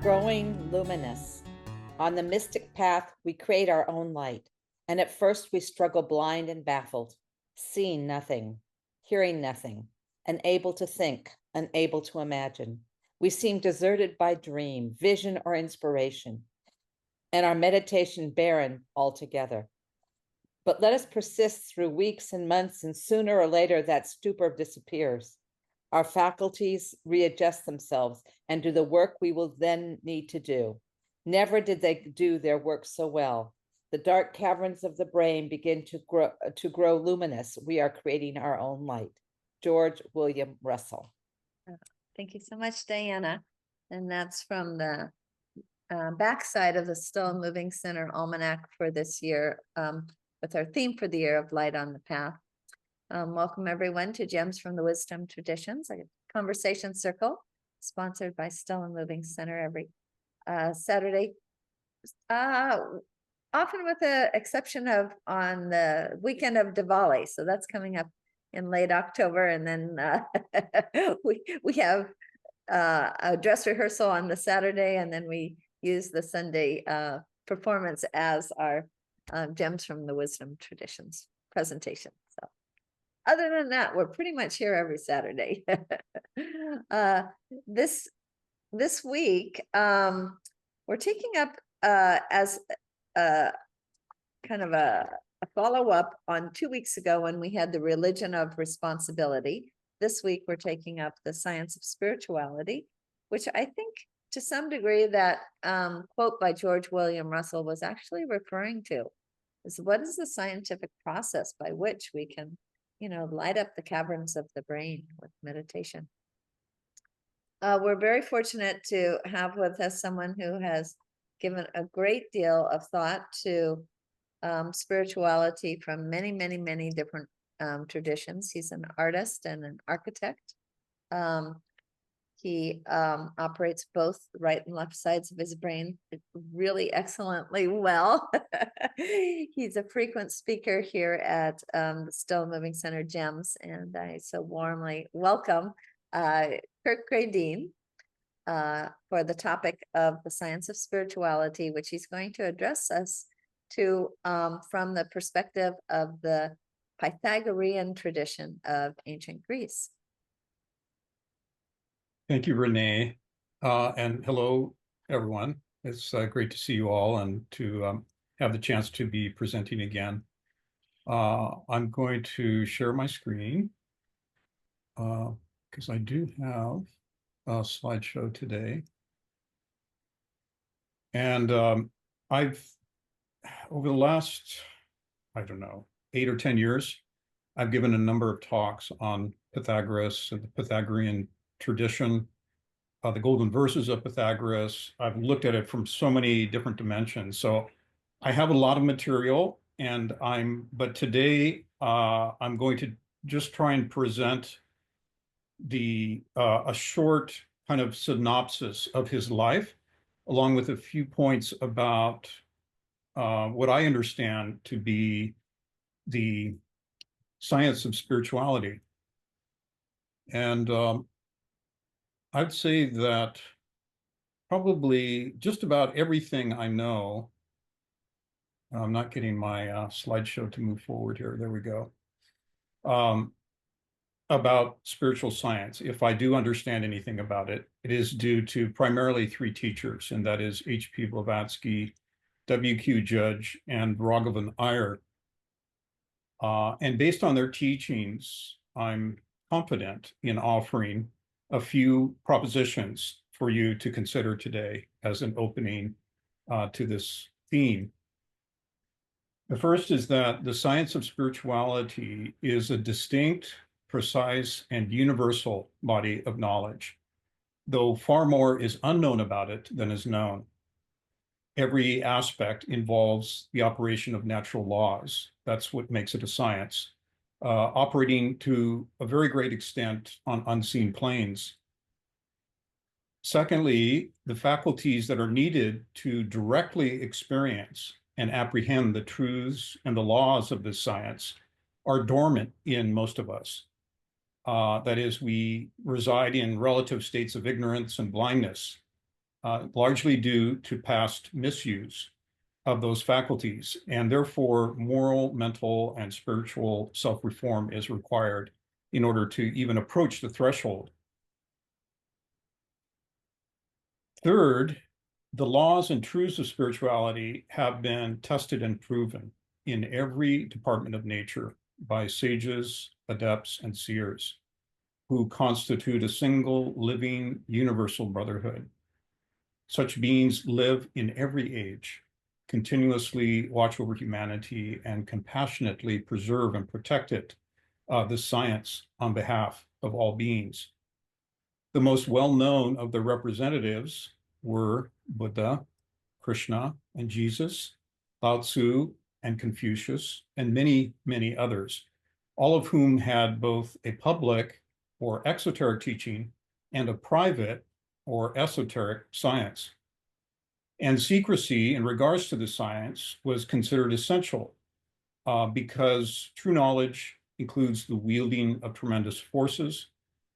growing luminous. On the mystic path, we create our own light. And at first, we struggle blind and baffled, seeing nothing, hearing nothing, unable to think, unable to imagine. We seem deserted by dream, vision, or inspiration, and our meditation barren altogether. But let us persist through weeks and months, and sooner or later, that stupor disappears. Our faculties readjust themselves and do the work we will then need to do. Never did they do their work so well. The dark caverns of the brain begin to grow luminous. We are creating our own light. George William Russell. Thank you so much, Diana. And that's from the backside of the Still and Moving Center Almanac for this year, with our theme for the year of Light on the Path. Welcome everyone to Gems from the Wisdom Traditions, a conversation circle sponsored by Still and Moving Center every Saturday, often with the exception of on the weekend of Diwali. So that's coming up in late October, and then we have a dress rehearsal on the Saturday, and then we use the Sunday performance as our Gems from the Wisdom Traditions presentation. So other than that, we're pretty much here every Saturday. This week, we're taking up as kind of a follow-up on 2 weeks ago when we had the religion of responsibility. This week, we're taking up the science of spirituality, which I think to some degree that quote by George William Russell was actually referring to. Is what is the scientific process by which we can, light up the caverns of the brain with meditation? We're very fortunate to have with us someone who has given a great deal of thought to spirituality from many, many, many different traditions. He's an artist and an architect. He operates both right and left sides of his brain really excellently well. He's a frequent speaker here at the Still Moving Center Gems, and I so warmly welcome Kirk Gradine for the topic of the science of spirituality, which he's going to address us to from the perspective of the Pythagorean tradition of ancient Greece. Thank you, Renee, and hello, everyone. It's great to see you all and to have the chance to be presenting again. I'm going to share my screen because I do have a slideshow today. And I've, over the last, 8 or 10 years, I've given a number of talks on Pythagoras and the Pythagorean tradition, the golden verses of Pythagoras. I've looked at it from so many different dimensions. So I have a lot of material, but today I'm going to just try and present a short kind of synopsis of his life, along with a few points about what I understand to be the science of spirituality. And I'd say that probably just about everything I know, I'm not getting my slideshow to move forward here. There we go. About spiritual science, if I do understand anything about it, it is due to primarily 3 teachers, and that is H.P. Blavatsky, W.Q. Judge, and Raghavan Iyer. And based on their teachings, I'm confident in offering a few propositions for you to consider today as an opening to this theme. The first is that the science of spirituality is a distinct, precise, and universal body of knowledge, though far more is unknown about it than is known. Every aspect involves the operation of natural laws. That's what makes it a science, operating to a very great extent on unseen planes. Secondly, the faculties that are needed to directly experience and apprehend the truths and the laws of this science are dormant in most of us. That is, we reside in relative states of ignorance and blindness. largely due to past misuse of those faculties, and therefore moral, mental, and spiritual self-reform is required in order to even approach the threshold. Third, the laws and truths of spirituality have been tested and proven in every department of nature by sages, adepts, and seers who constitute a single living universal brotherhood. Such beings live in every age, continuously watch over humanity, and compassionately preserve and protect it, the science on behalf of all beings. The most well-known of the representatives were Buddha, Krishna, and Jesus, Lao Tzu, and Confucius, and many, many others, all of whom had both a public or exoteric teaching and a private or esoteric science. And secrecy in regards to the science was considered essential because true knowledge includes the wielding of tremendous forces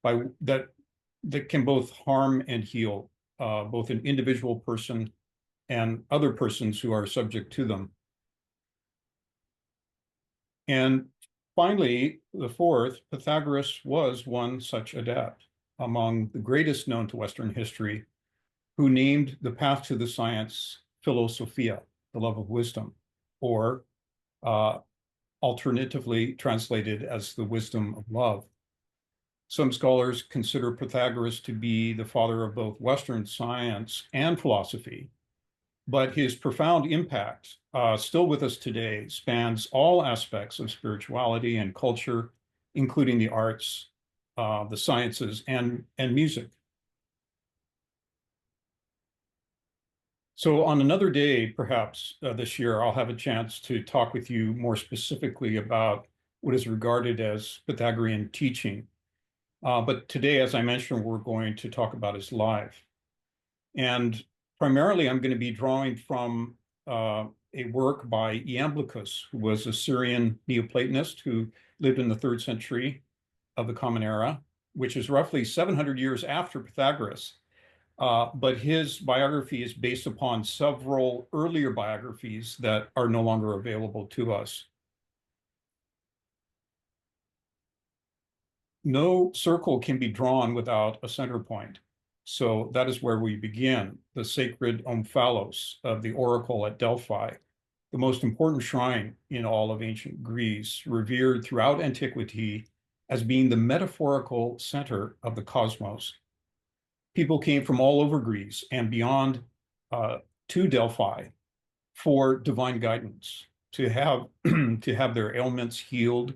that can both harm and heal both an individual person and other persons who are subject to them. And finally, the fourth, Pythagoras was one such adept, among the greatest known to Western history, who named the path to the science Philosophia, the love of wisdom, or alternatively translated as the wisdom of love. Some scholars consider Pythagoras to be the father of both Western science and philosophy, but his profound impact, still with us today, spans all aspects of spirituality and culture, including the arts, the sciences, and music. So on another day, perhaps this year, I'll have a chance to talk with you more specifically about what is regarded as Pythagorean teaching. But today, as I mentioned, we're going to talk about his life. And primarily, I'm going to be drawing from a work by Iamblichus, who was a Syrian Neoplatonist who lived in the 3rd century of the Common Era, which is roughly 700 years after Pythagoras. But his biography is based upon several earlier biographies that are no longer available to us. No circle can be drawn without a center point. So that is where we begin, the sacred omphalos of the oracle at Delphi, the most important shrine in all of ancient Greece, revered throughout antiquity as being the metaphorical center of the cosmos. People came from all over Greece and beyond to Delphi for divine guidance, to have to have their ailments healed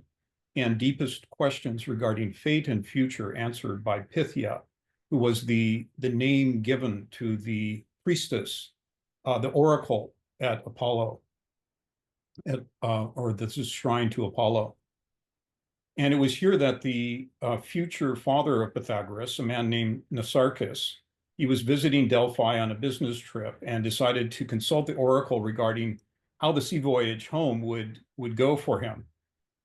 and deepest questions regarding fate and future answered by Pythia, who was the name given to the priestess, the oracle at Apollo, or this is shrine to Apollo. And it was here that the future father of Pythagoras, a man named Nicarchus, he was visiting Delphi on a business trip and decided to consult the oracle regarding how the sea voyage home would go for him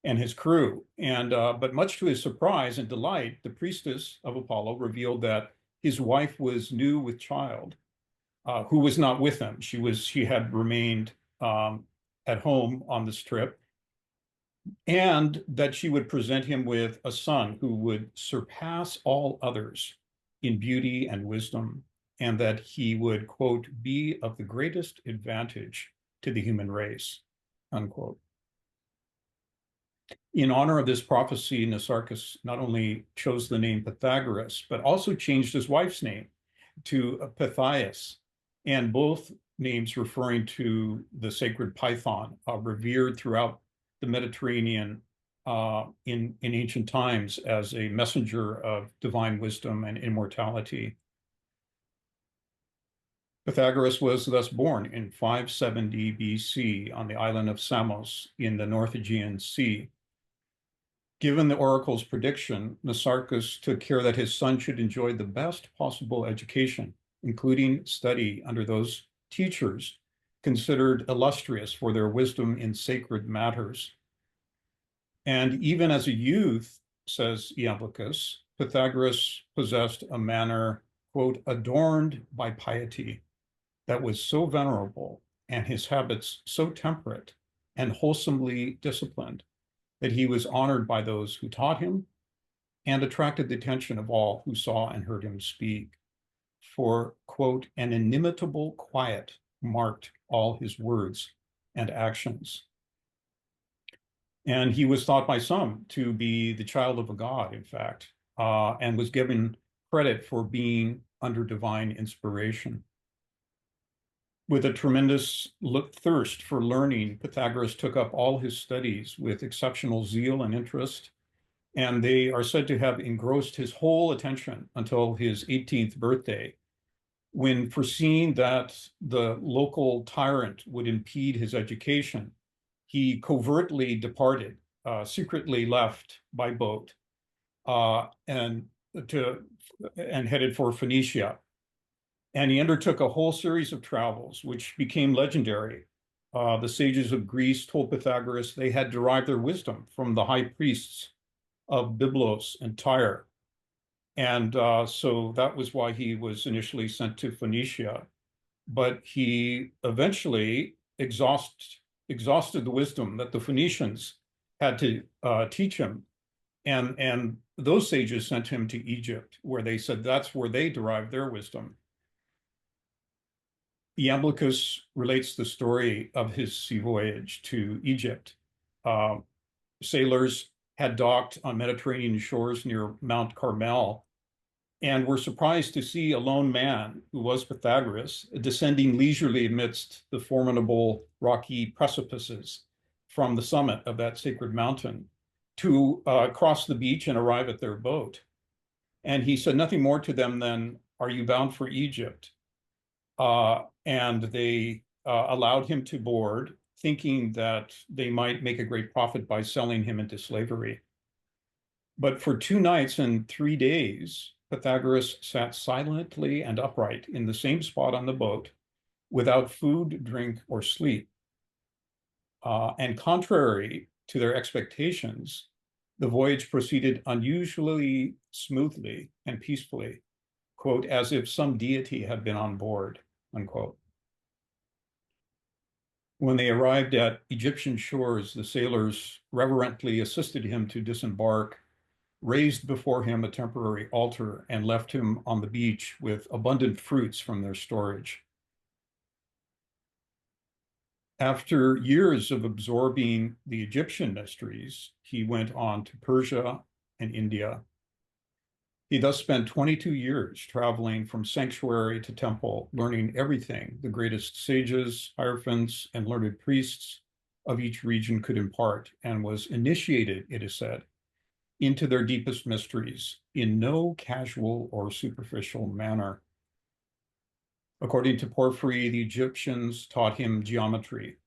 and his crew. And but much to his surprise and delight, the priestess of Apollo revealed that his wife was new with child, who was not with him. She had remained at home on this trip, and that she would present him with a son who would surpass all others in beauty and wisdom, and that he would, quote, be of the greatest advantage to the human race, unquote. In honor of this prophecy, Nicarchus not only chose the name Pythagoras, but also changed his wife's name to Pythias, and both names referring to the sacred python, revered throughout the Mediterranean in ancient times as a messenger of divine wisdom and immortality. Pythagoras was thus born in 570 BC on the island of Samos in the North Aegean Sea. Given the oracle's prediction, Nicarchus took care that his son should enjoy the best possible education, including study under those teachers considered illustrious for their wisdom in sacred matters. And even as a youth, says Iamblichus, Pythagoras possessed a manner quote, adorned by piety that was so venerable and his habits so temperate and wholesomely disciplined that he was honored by those who taught him and attracted the attention of all who saw and heard him speak. For, quote, an inimitable quiet marked all his words and actions. And he was thought by some to be the child of a god, in fact, and was given credit for being under divine inspiration. With a tremendous thirst for learning, Pythagoras took up all his studies with exceptional zeal and interest, and they are said to have engrossed his whole attention until his 18th birthday, when, foreseeing that the local tyrant would impede his education, he covertly departed, secretly left by boat, and headed for Phoenicia. And he undertook a whole series of travels, which became legendary. The sages of Greece told Pythagoras they had derived their wisdom from the high priests of Byblos and Tyre. And so that was why he was initially sent to Phoenicia. But he eventually exhausted the wisdom that the Phoenicians had to teach him. And those sages sent him to Egypt, where they said that's where they derived their wisdom. Iamblichus relates the story of his sea voyage to Egypt. Sailors had docked on Mediterranean shores near Mount Carmel and were surprised to see a lone man, who was Pythagoras, descending leisurely amidst the formidable rocky precipices from the summit of that sacred mountain to cross the beach and arrive at their boat. And he said nothing more to them than, "Are you bound for Egypt?" And they allowed him to board, thinking that they might make a great profit by selling him into slavery. But for 2 nights and 3 days, Pythagoras sat silently and upright in the same spot on the boat, without food, drink, or sleep. And contrary to their expectations, the voyage proceeded unusually smoothly and peacefully, quote, as if some deity had been on board, unquote. When they arrived at Egyptian shores, the sailors reverently assisted him to disembark, raised before him a temporary altar, and left him on the beach with abundant fruits from their storage. After years of absorbing the Egyptian mysteries, he went on to Persia and India. He thus spent 22 years traveling from sanctuary to temple, learning everything the greatest sages, hierophants, and learned priests of each region could impart, and was initiated, it is said, into their deepest mysteries in no casual or superficial manner. According to Porphyry, the Egyptians taught him geometry.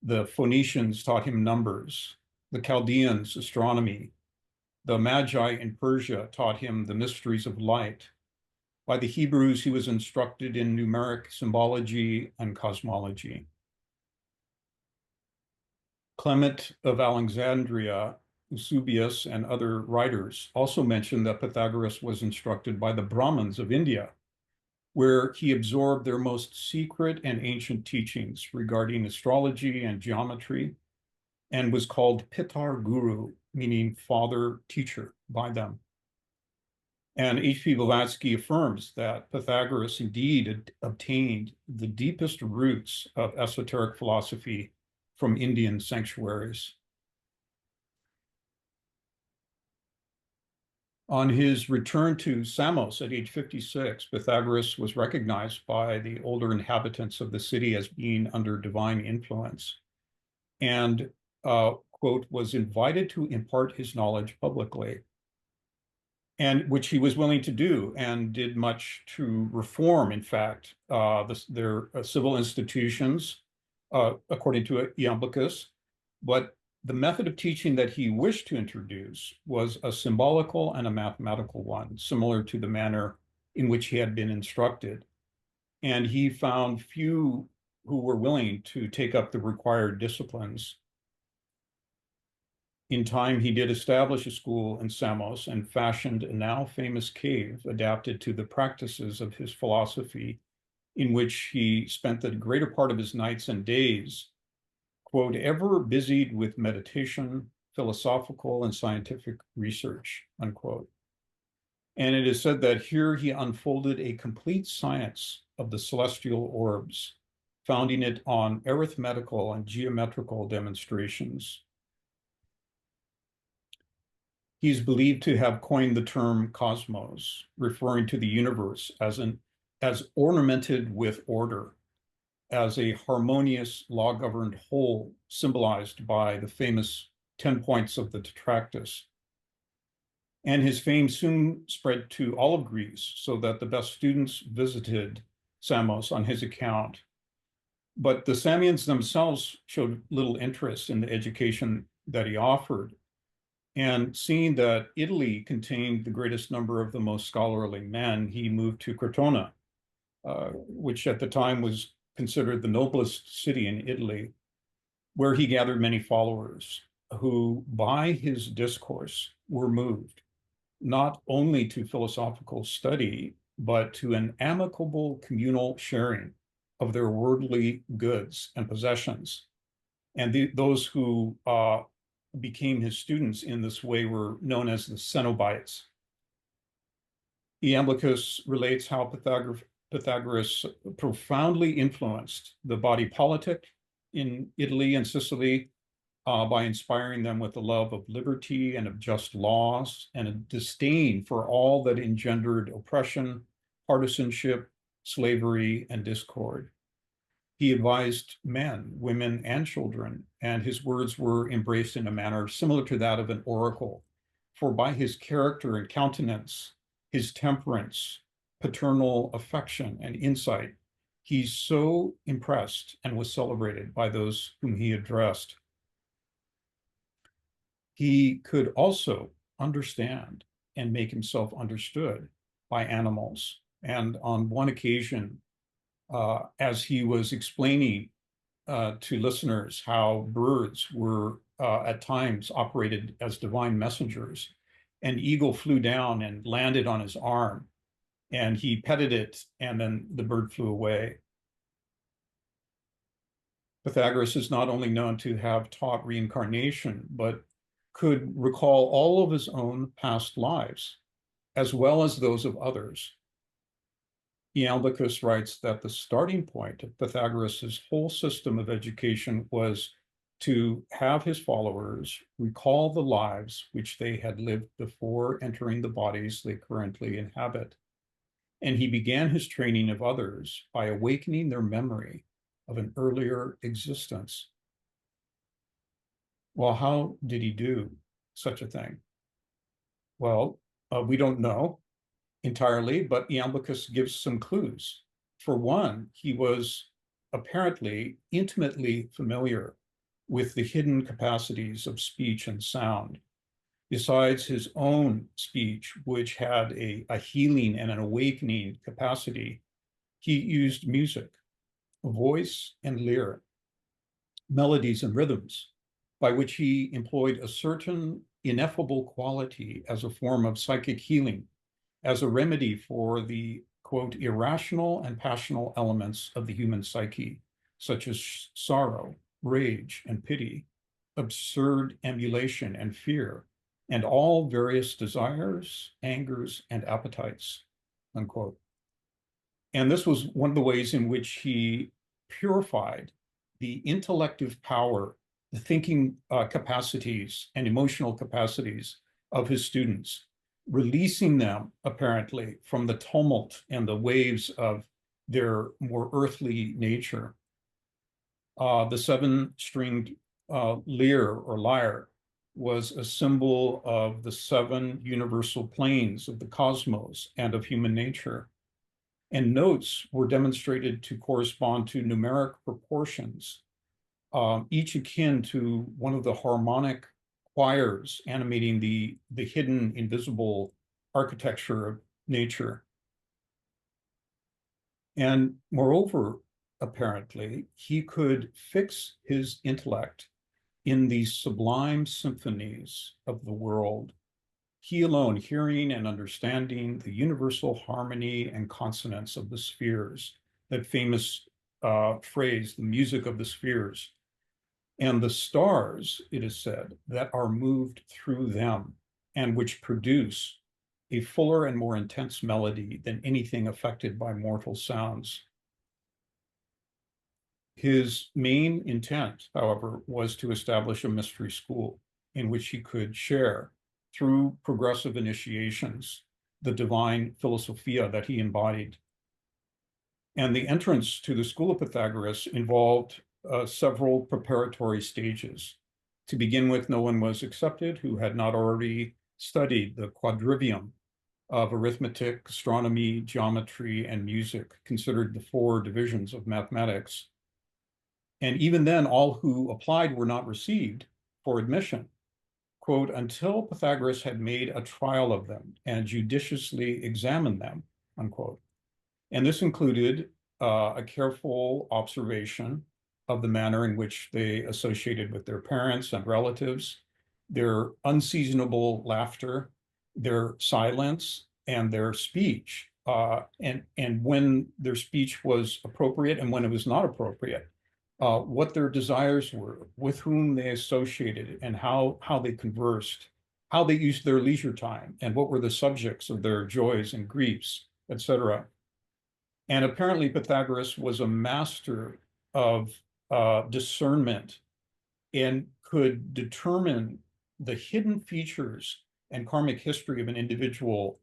The Phoenicians taught him numbers. The Chaldeans, astronomy. The Magi in Persia taught him the mysteries of light. By the Hebrews, he was instructed in numeric symbology and cosmology. Clement of Alexandria, Eusebius, and other writers also mention that Pythagoras was instructed by the Brahmins of India, where he absorbed their most secret and ancient teachings regarding astrology and geometry, and was called Pitar Guru, meaning father teacher, by them. And H.P. Blavatsky affirms that Pythagoras indeed obtained the deepest roots of esoteric philosophy from Indian sanctuaries. On his return to Samos at age 56, Pythagoras was recognized by the older inhabitants of the city as being under divine influence, and, quote, was invited to impart his knowledge publicly, and which he was willing to do, and did much to reform, in fact, their civil institutions, according to Iamblichus. But the method of teaching that he wished to introduce was a symbolical and a mathematical one, similar to the manner in which he had been instructed. And he found few who were willing to take up the required disciplines. In time, he did establish a school in Samos and fashioned a now famous cave adapted to the practices of his philosophy, in which he spent the greater part of his nights and days, quote, ever busied with meditation, philosophical and scientific research, unquote. And it is said that here he unfolded a complete science of the celestial orbs, founding it on arithmetical and geometrical demonstrations. He's believed to have coined the term cosmos, referring to the universe as ornamented with order, as a harmonious, law-governed whole, symbolized by the famous 10 points of the Tetractys. And his fame soon spread to all of Greece, so that the best students visited Samos on his account. But the Samians themselves showed little interest in the education that he offered. And seeing that Italy contained the greatest number of the most scholarly men, he moved to Crotona, which at the time was considered the noblest city in Italy, where he gathered many followers who, by his discourse, were moved not only to philosophical study, but to an amicable communal sharing of their worldly goods and possessions. And those who became his students in this way were known as the Cenobites. Iamblichus relates how Pythagoras profoundly influenced the body politic in Italy and Sicily by inspiring them with a love of liberty and of just laws and a disdain for all that engendered oppression, partisanship, slavery, and discord. He advised men, women, and children, and his words were embraced in a manner similar to that of an oracle. For by his character and countenance, his temperance, paternal affection, and insight, he so impressed and was celebrated by those whom he addressed. He could also understand and make himself understood by animals. And on one occasion, as he was explaining to listeners how birds were at times operated as divine messengers, an eagle flew down and landed on his arm, and he petted it, and then the bird flew away. Pythagoras is not only known to have taught reincarnation, but could recall all of his own past lives, as well as those of others. Iamblichus writes that the starting point of Pythagoras' whole system of education was to have his followers recall the lives which they had lived before entering the bodies they currently inhabit. And he began his training of others by awakening their memory of an earlier existence. Well, how did he do such a thing? Well, we don't know entirely, but Iamblichus gives some clues. For one, he was apparently intimately familiar with the hidden capacities of speech and sound. Besides his own speech, which had a healing and an awakening capacity, he used music, voice and lyre, melodies and rhythms, by which he employed a certain ineffable quality as a form of psychic healing, as a remedy for the, quote, irrational and passional elements of the human psyche, such as sorrow, rage, and pity, absurd emulation and fear, and all various desires, angers, and appetites, unquote. And this was one of the ways in which he purified the intellective power, the thinking capacities and emotional capacities of his students, releasing them apparently from the tumult and the waves of their more earthly nature. The seven-stringed lyre or lyre was a symbol of the seven universal planes of the cosmos and of human nature. And notes were demonstrated to correspond to numeric proportions, each akin to one of the harmonic choirs animating the hidden, invisible architecture of nature. And moreover, apparently, he could fix his intellect in these sublime symphonies of the world, he alone hearing and understanding the universal harmony and consonance of the spheres, that famous phrase, the music of the spheres, and the stars, it is said, that are moved through them and which produce a fuller and more intense melody than anything affected by mortal sounds. His main intent, however, was to establish a mystery school in which he could share, through progressive initiations, the divine philosophia that he embodied. And the entrance to the school of Pythagoras involved several preparatory stages. To begin with, no one was accepted who had not already studied the quadrivium of arithmetic, astronomy, geometry, and music, considered the 4 divisions of mathematics. And even then, all who applied were not received for admission, quote, until Pythagoras had made a trial of them and judiciously examined them, unquote. And this included a careful observation of the manner in which they associated with their parents and relatives, their unseasonable laughter, their silence, and their speech, and when their speech was appropriate and when it was not appropriate. What their desires were, with whom they associated, and how they conversed, how they used their leisure time, and what were the subjects of their joys and griefs, etc. And apparently Pythagoras was a master of discernment and could determine the hidden features and karmic history of an individual's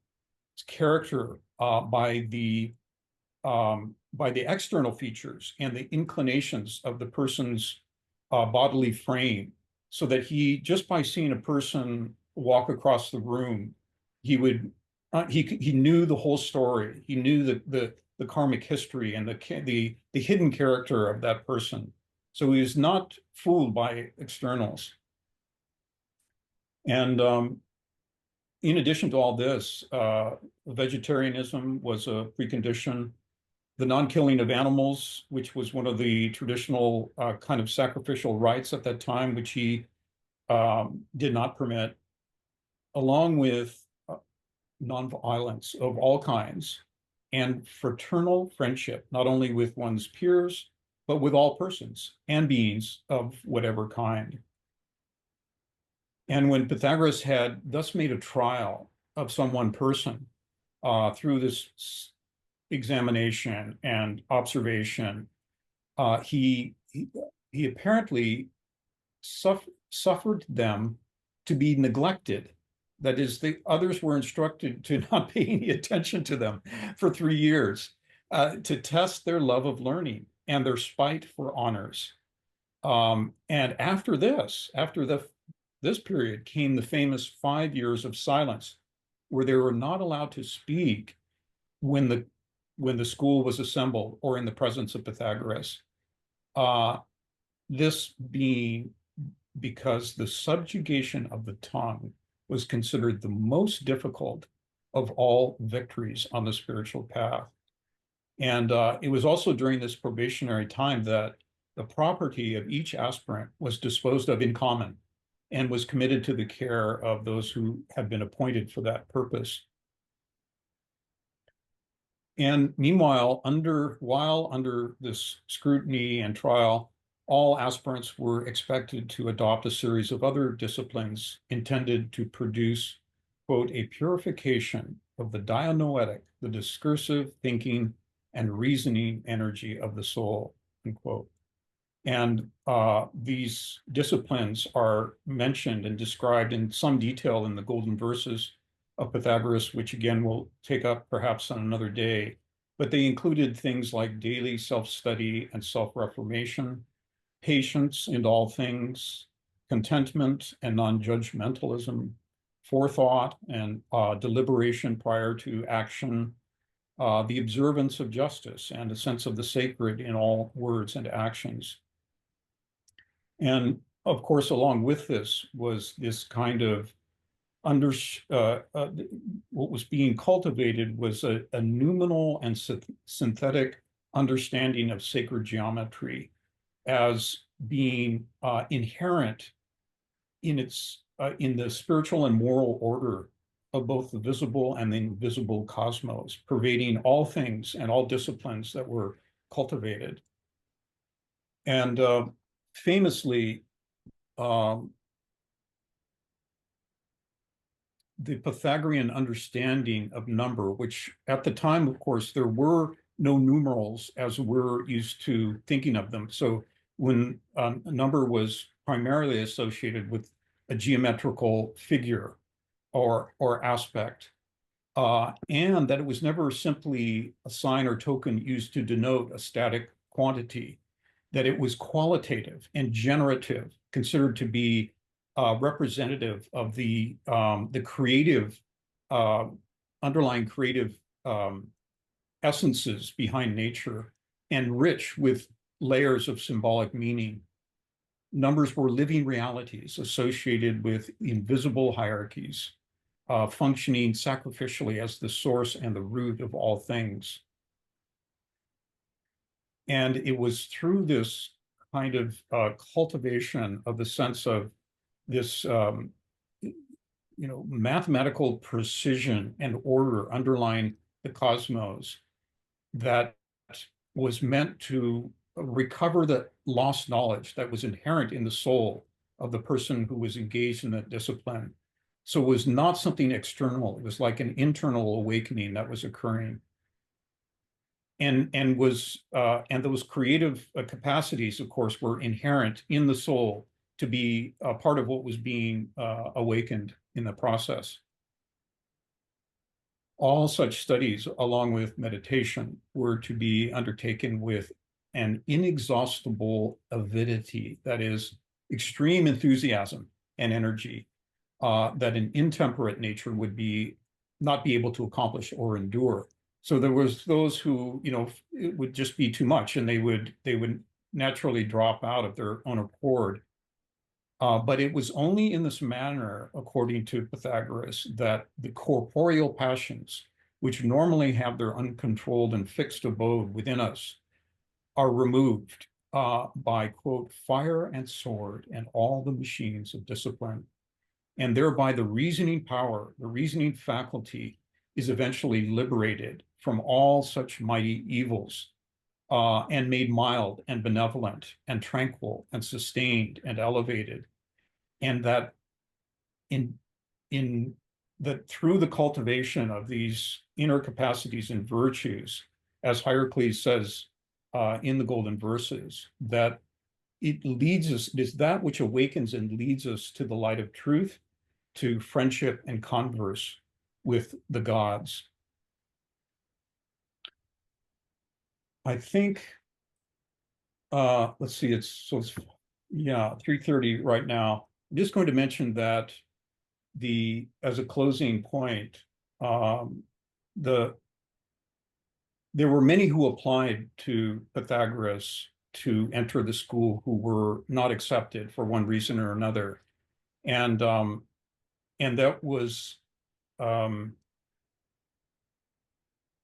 character by the external features and the inclinations of the person's bodily frame, so that he, just by seeing a person walk across the room, he knew the whole story. He knew the karmic history and the hidden character of that person. So he was not fooled by externals. And in addition to all this, vegetarianism was a precondition. The non-killing of animals, which was one of the traditional kind of sacrificial rites at that time, which he did not permit, along with nonviolence of all kinds and fraternal friendship, not only with one's peers, but with all persons and beings of whatever kind. And when Pythagoras had thus made a trial of some one person through this examination and observation, he apparently suffered them to be neglected. That is, the others were instructed to not pay any attention to them for 3 years, to test their love of learning and their spite for honors. And after this period came the famous 5 years of silence, where they were not allowed to speak when the school was assembled or in the presence of Pythagoras. This being because the subjugation of the tongue was considered the most difficult of all victories on the spiritual path. And it was also during this probationary time that the property of each aspirant was disposed of in common and was committed to the care of those who had been appointed for that purpose. And meanwhile, while under this scrutiny and trial, all aspirants were expected to adopt a series of other disciplines intended to produce, quote, a purification of the dianoetic, the discursive thinking and reasoning energy of the soul, unquote. And these disciplines are mentioned and described in some detail in the golden verses of Pythagoras, which again we'll take up perhaps on another day. But they included things like daily self-study and self-reformation, patience in all things, contentment and non-judgmentalism, forethought and deliberation prior to action, the observance of justice and a sense of the sacred in all words and actions. And of course, along with this was this kind of what was being cultivated was a noumenal and synthetic understanding of sacred geometry as being inherent in the spiritual and moral order of both the visible and the invisible cosmos, pervading all things and all disciplines that were cultivated. And famously, the Pythagorean understanding of number, which at the time, of course, there were no numerals as we're used to thinking of them. So when a number was primarily associated with a geometrical figure or aspect, and that it was never simply a sign or token used to denote a static quantity, that it was qualitative and generative, considered to be representative of the creative, underlying creative essences behind nature, and rich with layers of symbolic meaning. Numbers were living realities associated with invisible hierarchies, functioning sacrificially as the source and the root of all things. And it was through this kind of cultivation of the sense of this, mathematical precision and order underlying the cosmos that was meant to recover the lost knowledge that was inherent in the soul of the person who was engaged in that discipline. So it was not something external. It was like an internal awakening that was occurring. And those creative capacities, of course, were inherent in the soul to be a part of what was being awakened in the process. All such studies, along with meditation, were to be undertaken with an inexhaustible avidity, that is, extreme enthusiasm and energy, that an intemperate nature would not be able to accomplish or endure. So there was those who, it would just be too much, and they would naturally drop out of their own accord. But it was only in this manner, according to Pythagoras, that the corporeal passions, which normally have their uncontrolled and fixed abode within us, are removed by, quote, fire and sword and all the machines of discipline. And thereby the reasoning power, the reasoning faculty is eventually liberated from all such mighty evils, and made mild and benevolent and tranquil and sustained and elevated. And that that through the cultivation of these inner capacities and virtues, as Hierocles says in the Golden Verses, that it is that which awakens and leads us to the light of truth, to friendship and converse with the gods. I think, let's see, it's 3:30 right now. I'm just going to mention that as a closing point, there were many who applied to Pythagoras to enter the school who were not accepted for one reason or another. And that was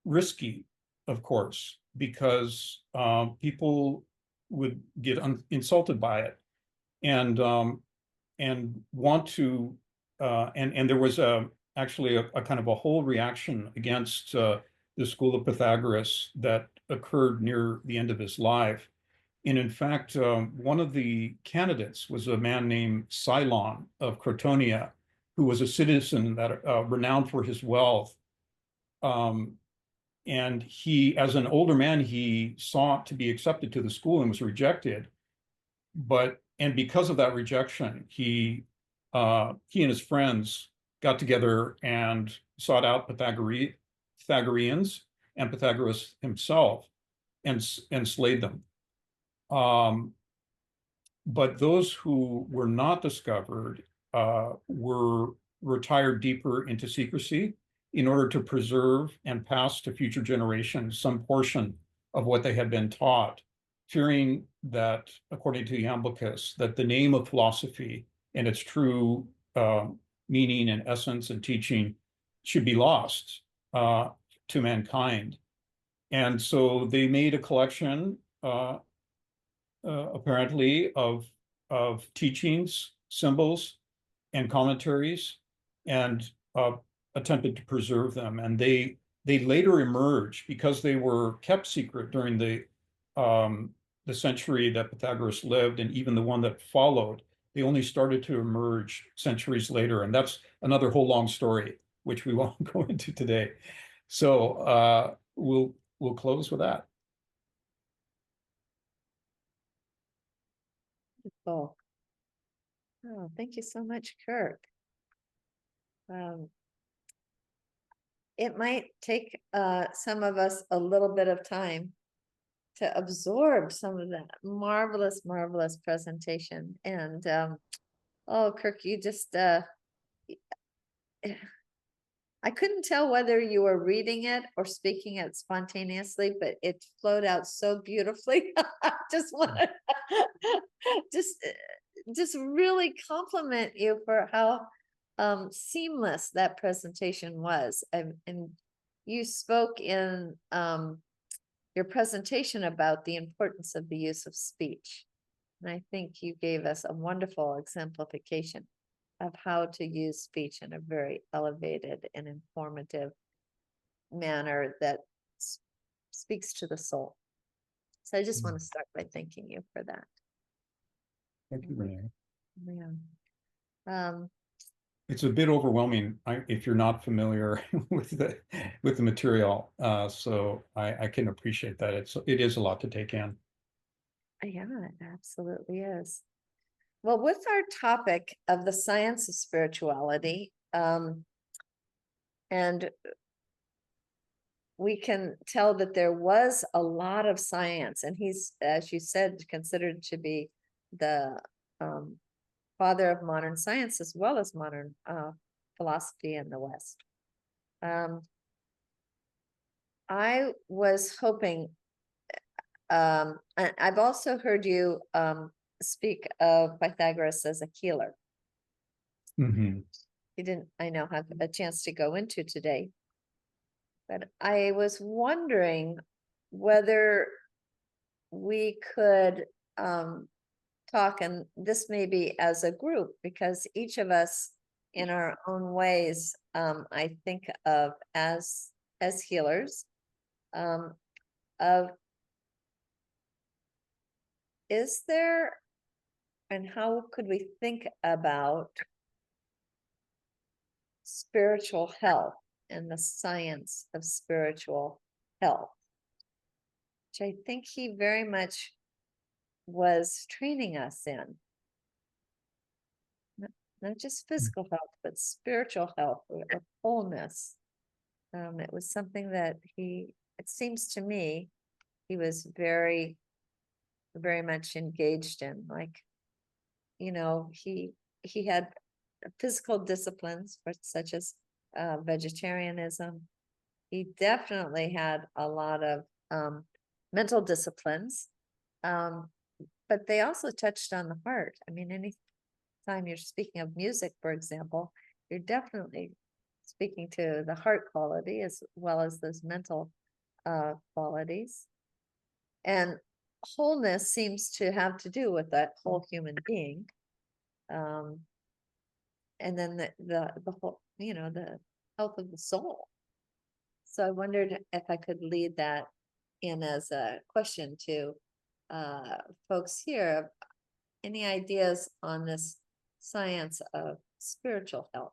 risky, of course, because people would get insulted by it, and want to, and there was actually a kind of a whole reaction against the school of Pythagoras that occurred near the end of his life. And in fact, one of the candidates was a man named Cylon of Cretonia, who was a citizen that renowned for his wealth. And he, as an older man, he sought to be accepted to the school and was rejected. And because of that rejection, he and his friends got together and sought out Pythagoreans and Pythagoras himself and slayed them. But those who were not discovered were retired deeper into secrecy in order to preserve and pass to future generations some portion of what they had been taught, fearing that, according to Iamblichus, that the name of philosophy and its true meaning and essence and teaching should be lost to mankind. And so they made a collection, apparently, of teachings, symbols, and commentaries, and attempted to preserve them. And they later emerged, because they were kept secret during the century that Pythagoras lived, and even the one that followed. They only started to emerge centuries later, and that's another whole long story, which we won't go into today. So we'll close with that. Oh, thank you so much, Kirk. It might take some of us a little bit of time to absorb some of that marvelous, marvelous presentation. And oh, Kirk, you just I couldn't tell whether you were reading it or speaking it spontaneously, but it flowed out so beautifully. Just want to just really compliment you for how seamless that presentation was. And you spoke in your presentation about the importance of the use of speech. And I think you gave us a wonderful exemplification of how to use speech in a very elevated and informative manner that speaks to the soul. So I just want to start by thanking you for that. Thank you, Renee. Yeah. It's a bit overwhelming if you're not familiar with the material. So I can appreciate that. It is a lot to take in. Yeah, it absolutely is. Well, with our topic of the science of spirituality, and we can tell that there was a lot of science, and he's, as you said, considered to be the father of modern science as well as modern philosophy in the West. I was hoping, I've also heard you speak of Pythagoras as a healer. Mm-hmm. You didn't, I know, have a chance to go into today, but I was wondering whether we could talk, and this may be as a group, because each of us in our own ways, I think of as healers, of is there, and how could we think about spiritual health and the science of spiritual health, which I think he very much was training us in. Not just physical health, but spiritual health or wholeness. It was something that it seems to me, he was very, very much engaged in. Like, you know, he had physical disciplines, such as vegetarianism. He definitely had a lot of mental disciplines, but they also touched on the heart. I mean, anytime you're speaking of music, for example, you're definitely speaking to the heart quality as well as those mental qualities. And wholeness seems to have to do with that whole human being. And then the whole, you know, the health of the soul. So I wondered if I could lead that in as a question to folks here. Any ideas on this science of spiritual health?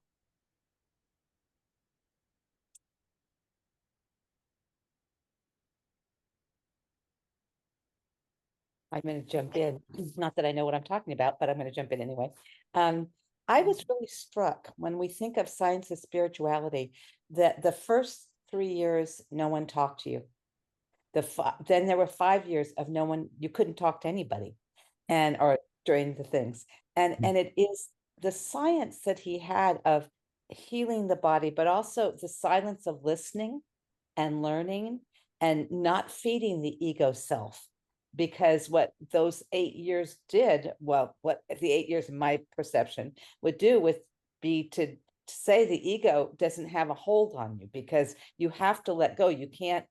I'm going to jump in. Not that I know what I'm talking about, but I'm going to jump in anyway. I was really struck when we think of science of spirituality that the first 3 years, no one talked to you. Then there were 5 years of no one, you couldn't talk to anybody, or during the things. And it is the science that he had of healing the body, but also the silence of listening and learning and not feeding the ego self. Because what those 8 years did, well, what the 8 years in my perception would do be to say the ego doesn't have a hold on you, because you have to let go. You can't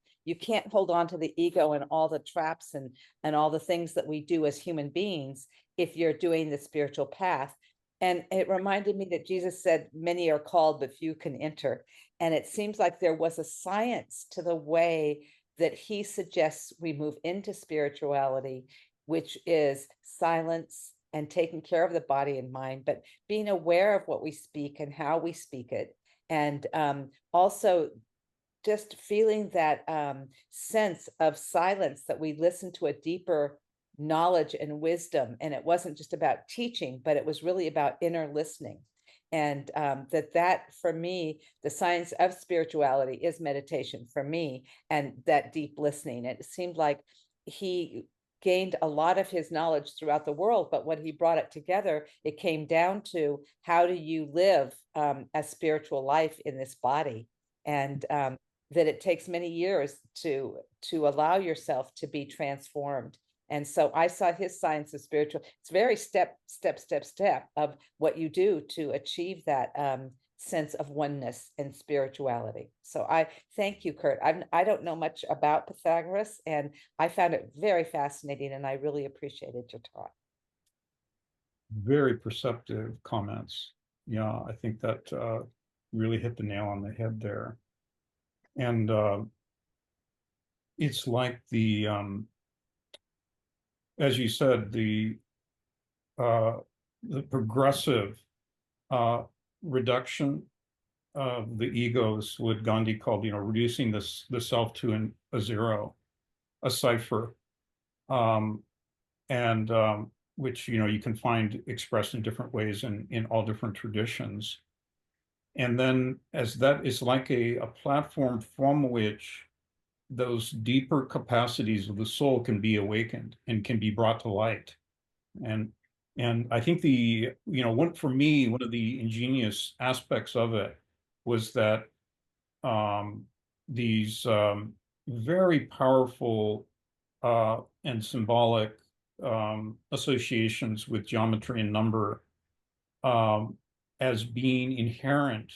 hold on to the ego and all the traps and all the things that we do as human beings if you're doing the spiritual path. And it reminded me that Jesus said, many are called, but few can enter. And it seems like there was a science to the way that he suggests we move into spirituality, which is silence and taking care of the body and mind, but being aware of what we speak and how we speak it. And also just feeling that sense of silence, that we listen to a deeper knowledge and wisdom. And it wasn't just about teaching, but it was really about inner listening. And that for me, the science of spirituality is meditation for me, and that deep listening. It seemed like he gained a lot of his knowledge throughout the world, but when he brought it together, it came down to how do you live a spiritual life in this body. And that it takes many years to allow yourself to be transformed. And so I saw his science of spiritual, it's very step of what you do to achieve that sense of oneness and spirituality. So I thank you, Kurt. I don't know much about Pythagoras, and I found it very fascinating, and I really appreciated your talk. Very perceptive comments. Yeah, I think that really hit the nail on the head there. And it's like as you said, the progressive reduction of the egos, what Gandhi called, reducing the self to a zero, a cipher, and which you can find expressed in different ways in all different traditions. And then as that is like a platform from which those deeper capacities of the soul can be awakened and can be brought to light. And I think for me, one of the ingenious aspects of it was that these very powerful and symbolic associations with geometry and number as being inherent,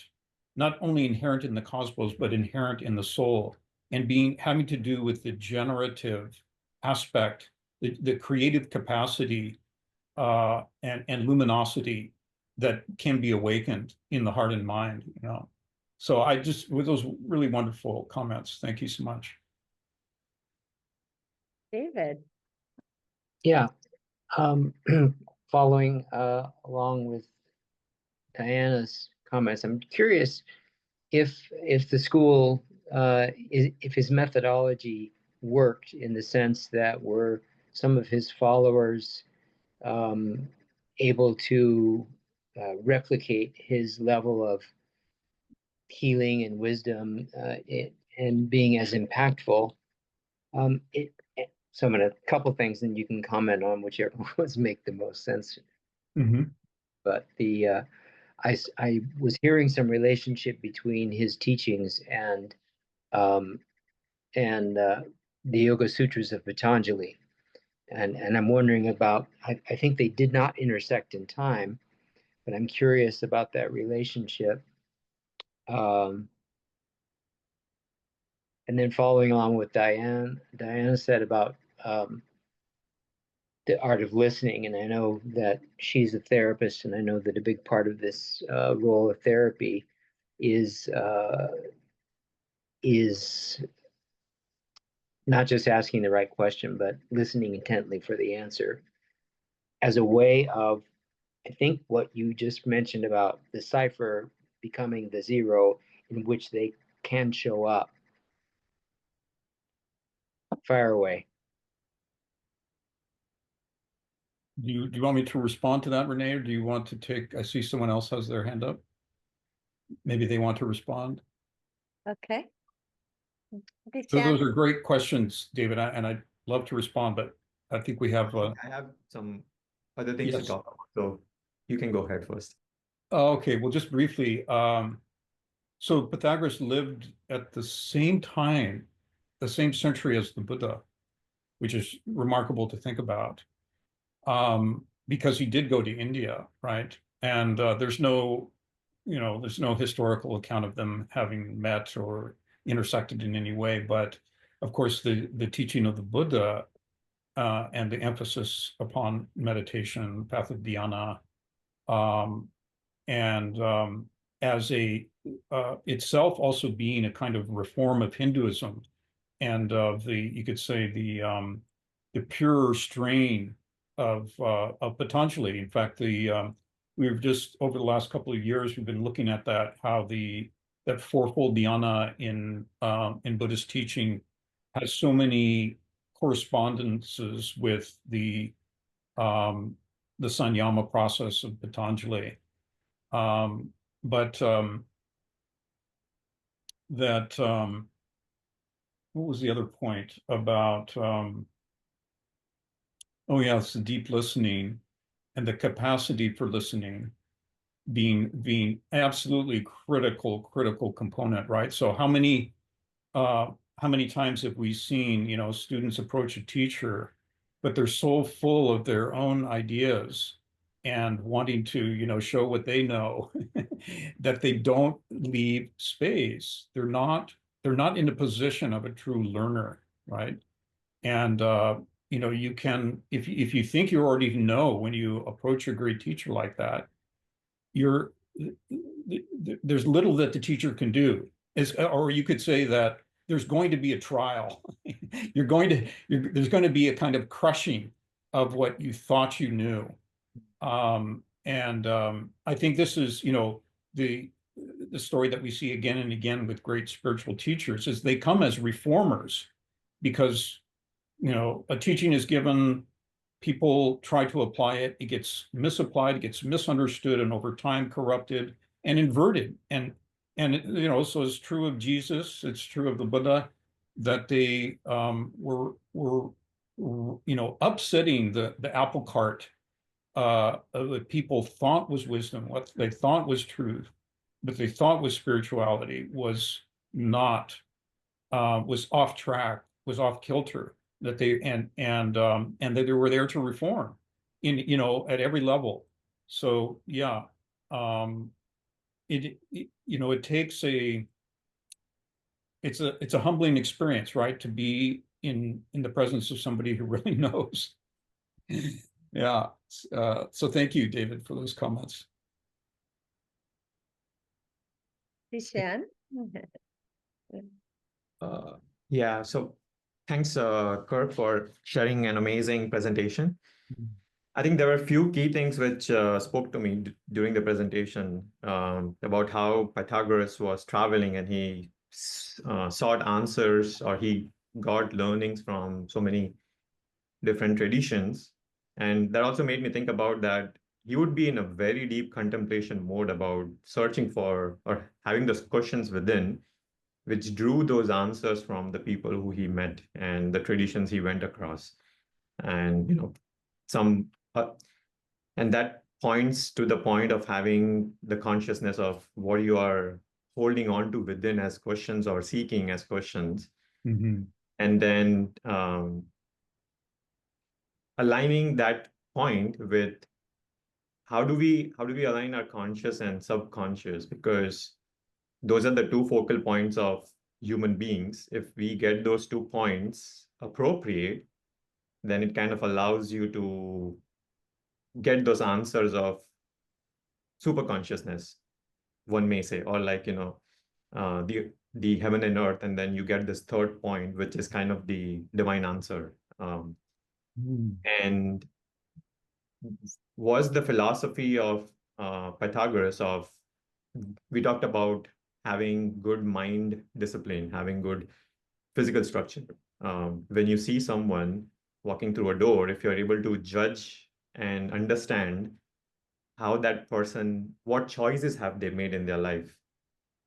not only inherent in the cosmos, but inherent in the soul, and having to do with the generative aspect, the creative capacity and luminosity that can be awakened in the heart and mind. So with those really wonderful comments, thank you so much. David. Yeah, following along with Diana's comments, I'm curious if the school, if his methodology worked in the sense that were some of his followers able to replicate his level of healing and wisdom and being as impactful. So I'm going to, a couple things, and you can comment on whichever ones make the most sense. Mm-hmm. But I was hearing some relationship between his teachings and the Yoga Sutras of Patanjali, and I'm wondering about. I think they did not intersect in time, but I'm curious about that relationship. And then following along with Diana said about the art of listening, and I know that she's a therapist, and I know that a big part of this role of therapy is not just asking the right question, but listening intently for the answer as a way of, I think, what you just mentioned about the cipher becoming the zero in which they can show up. Fire away. Do you want me to respond to that, Renee, or do you want to take? I see someone else has their hand up. Maybe they want to respond. Okay. So those are great questions, David, and I'd love to respond, but I think we have. I have some other things to talk about, so you can go ahead first. Okay, well, just briefly. So Pythagoras lived at the same time, the same century as the Buddha, which is remarkable to think about, because he did go to India, right? And there's no historical account of them having met or intersected in any way. But of course, the teaching of the Buddha and the emphasis upon meditation, path of dhyana, and as a itself also being a kind of reform of Hinduism and of you could say the purer strain of Patanjali. In fact, we've just over the last couple of years we've been looking at how that fourfold dhyana in Buddhist teaching has so many correspondences with the sanyama process of Patanjali. But that what was the other point about oh yes, the deep listening and the capacity for listening being absolutely critical component, right? So how many times have we seen, students approach a teacher, but they're so full of their own ideas and wanting to, show what they know that they don't leave space. They're not in a position of a true learner, right? And you can, if you think you already know when you approach a great teacher like that, there's little that the teacher can do. Or you could say that there's going to be a trial. There's going to be a kind of crushing of what you thought you knew. I think this is, the story that we see again and again with great spiritual teachers is they come as reformers because, a teaching is given, people try to apply it, it gets misapplied, it gets misunderstood, and over time corrupted and inverted. So it's true of Jesus, it's true of the Buddha, that they were upsetting the apple cart that people thought was wisdom, what they thought was truth, what they thought was spirituality was not, was off track, was off kilter, that they and that they were there to reform at every level. So yeah, it takes it's a humbling experience, right, to be in the presence of somebody who really knows. Yeah. So thank you, David, for those comments. Shan? Yeah, so thanks, Kirk, for sharing an amazing presentation. I think there were a few key things which spoke to me during the presentation about how Pythagoras was traveling and he sought answers, or he got learnings from so many different traditions. And that also made me think about that he would be in a very deep contemplation mode about searching for or having those questions within, which drew those answers from the people who he met and the traditions he went across. And, some, and that points to the point of having the consciousness of what you are holding on to within as questions or seeking as questions. Mm-hmm. And then aligning that point with how do we align our conscious and subconscious, because those are the two focal points of human beings. If we get those 2 points appropriate, then it kind of allows you to get those answers of super consciousness, one may say, or like, the heaven and earth, and then you get this third point, which is kind of the divine answer. And was the philosophy of Pythagoras of, we talked about having good mind discipline, having good physical structure. When you see someone walking through a door, if you're able to judge and understand how that person, what choices have they made in their life?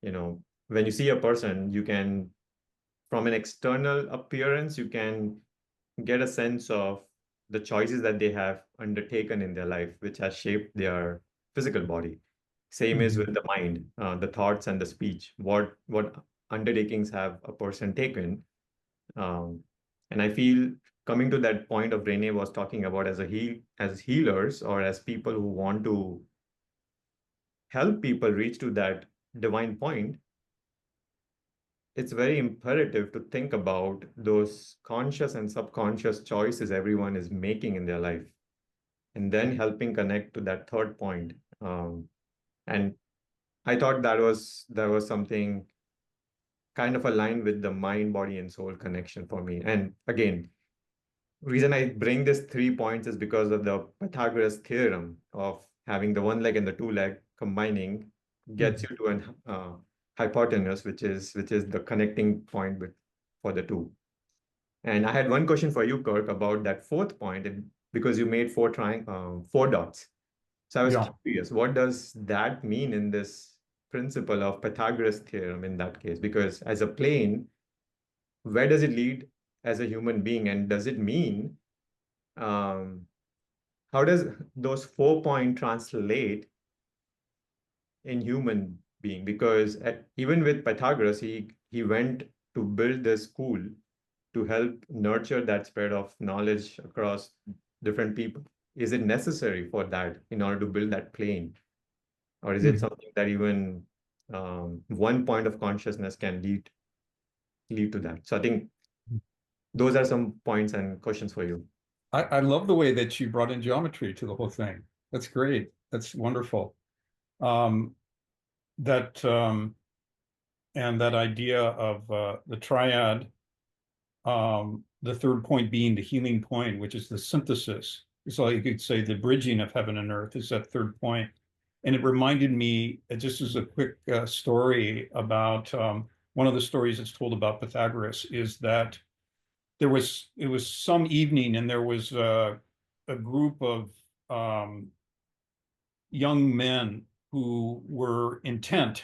When you see a person, you can, from an external appearance, you can get a sense of the choices that they have undertaken in their life, which has shaped their physical body. Same is with the mind, the thoughts and the speech. What undertakings have a person taken? And I feel, coming to that point of Renée was talking about, as healers, or as people who want to help people reach to that divine point, it's very imperative to think about those conscious and subconscious choices everyone is making in their life, and then helping connect to that third point, And I thought that was something kind of aligned with the mind, body, and soul connection for me. And again, reason I bring this 3 points is because of the Pythagoras theorem of having the one leg and the two leg combining gets you to an hypotenuse, which is the connecting point for the two. And I had one question for you, Kirk, about that fourth point, because you made four dots. So I was curious, what does that mean in this principle of Pythagoras theorem in that case? Because as a plane, where does it lead as a human being? And does it mean, how does those 4 point translate in human being? Because even with Pythagoras, he went to build this school to help nurture that spread of knowledge across different people. Is it necessary for that in order to build that plane? Or is it something that even one point of consciousness can lead to that? So I think those are some points and questions for you. I love the way that you brought in geometry to the whole thing. That's great. That's wonderful. And that idea of the triad, the third point being the healing point, which is the synthesis. So you could say the bridging of heaven and earth is that third point. And it reminded me, just as a quick story about one of the stories that's told about Pythagoras is that it was some evening and there was a group of young men who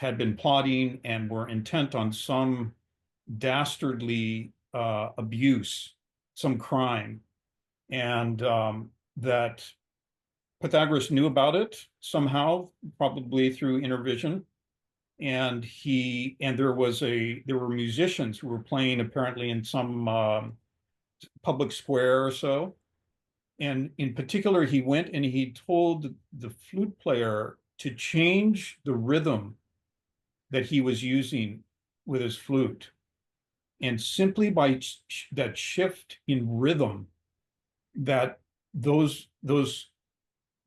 had been plotting and were intent on some dastardly abuse, some crime, and that Pythagoras knew about it somehow, probably through inner vision. And there were musicians who were playing apparently in some public square or so. And in particular, he went and he told the flute player to change the rhythm that he was using with his flute. And simply by that shift in rhythm, that those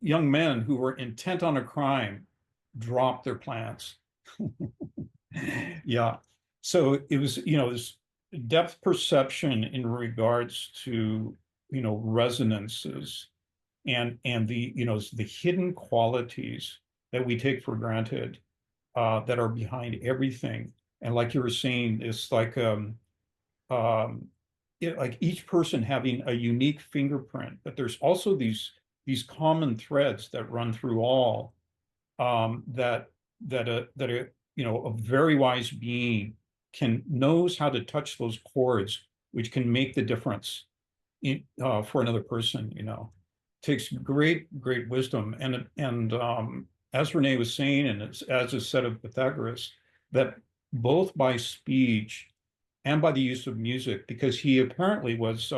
young men who were intent on a crime dropped their plans. Yeah. So it was, this depth perception in regards to, resonances and the, the hidden qualities that we take for granted that are behind everything. And like you were saying, it's like like each person having a unique fingerprint, but there's also these common threads that run through all, that a very wise being knows how to touch those chords, which can make the difference for another person. Takes great wisdom, and as Renée was saying, and as is said of Pythagoras, that both by speech and by the use of music, because he apparently was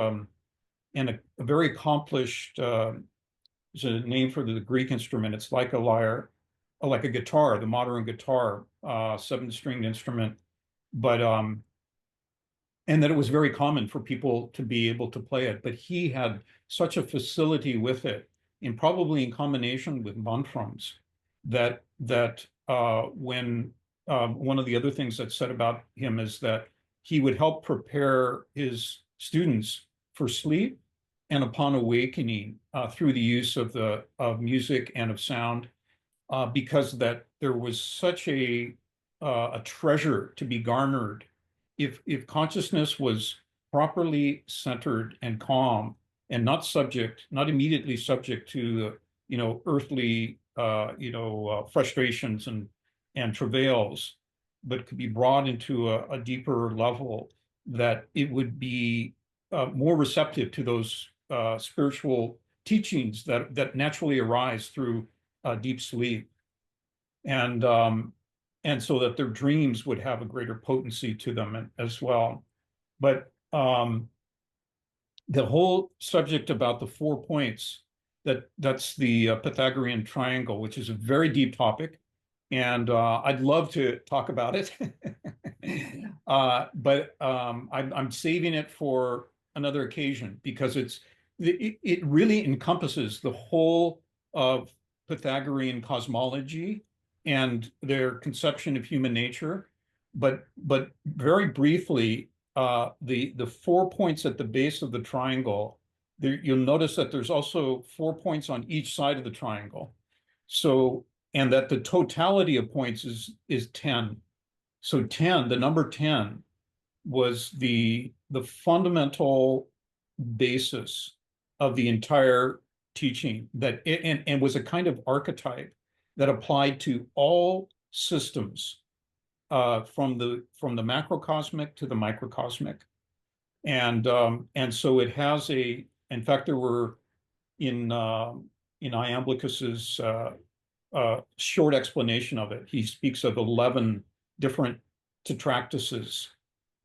in a very accomplished, there's a name for the Greek instrument. It's like a lyre, like a guitar, the modern guitar, 7-stringed instrument. But and that it was very common for people to be able to play it. But he had such a facility with it, and probably in combination with mantras, that when one of the other things that's said about him is that he would help prepare his students for sleep and upon awakening through the use of music and of sound, because that there was such a treasure to be garnered if consciousness was properly centered and calm and not immediately subject to earthly frustrations and travails, but could be brought into a deeper level, that it would be more receptive to those spiritual teachings that naturally arise through deep sleep, and so that their dreams would have a greater potency to them as well. But the whole subject about the 4 points, that's the Pythagorean triangle, which is a very deep topic, and I'd love to talk about it, but I'm saving it for another occasion, because it really encompasses the whole of Pythagorean cosmology and their conception of human nature. But very briefly, the 4 points at the base of the triangle, there, you'll notice that there's also 4 points on each side of the triangle. So, and that the totality of points is 10. So 10, the number 10 was the fundamental basis of the entire teaching, that it, and was a kind of archetype that applied to all systems, from the macrocosmic to the microcosmic. And so it has a, in fact, there were in Iamblichus's short explanation of it, he speaks of 11 different tetractyses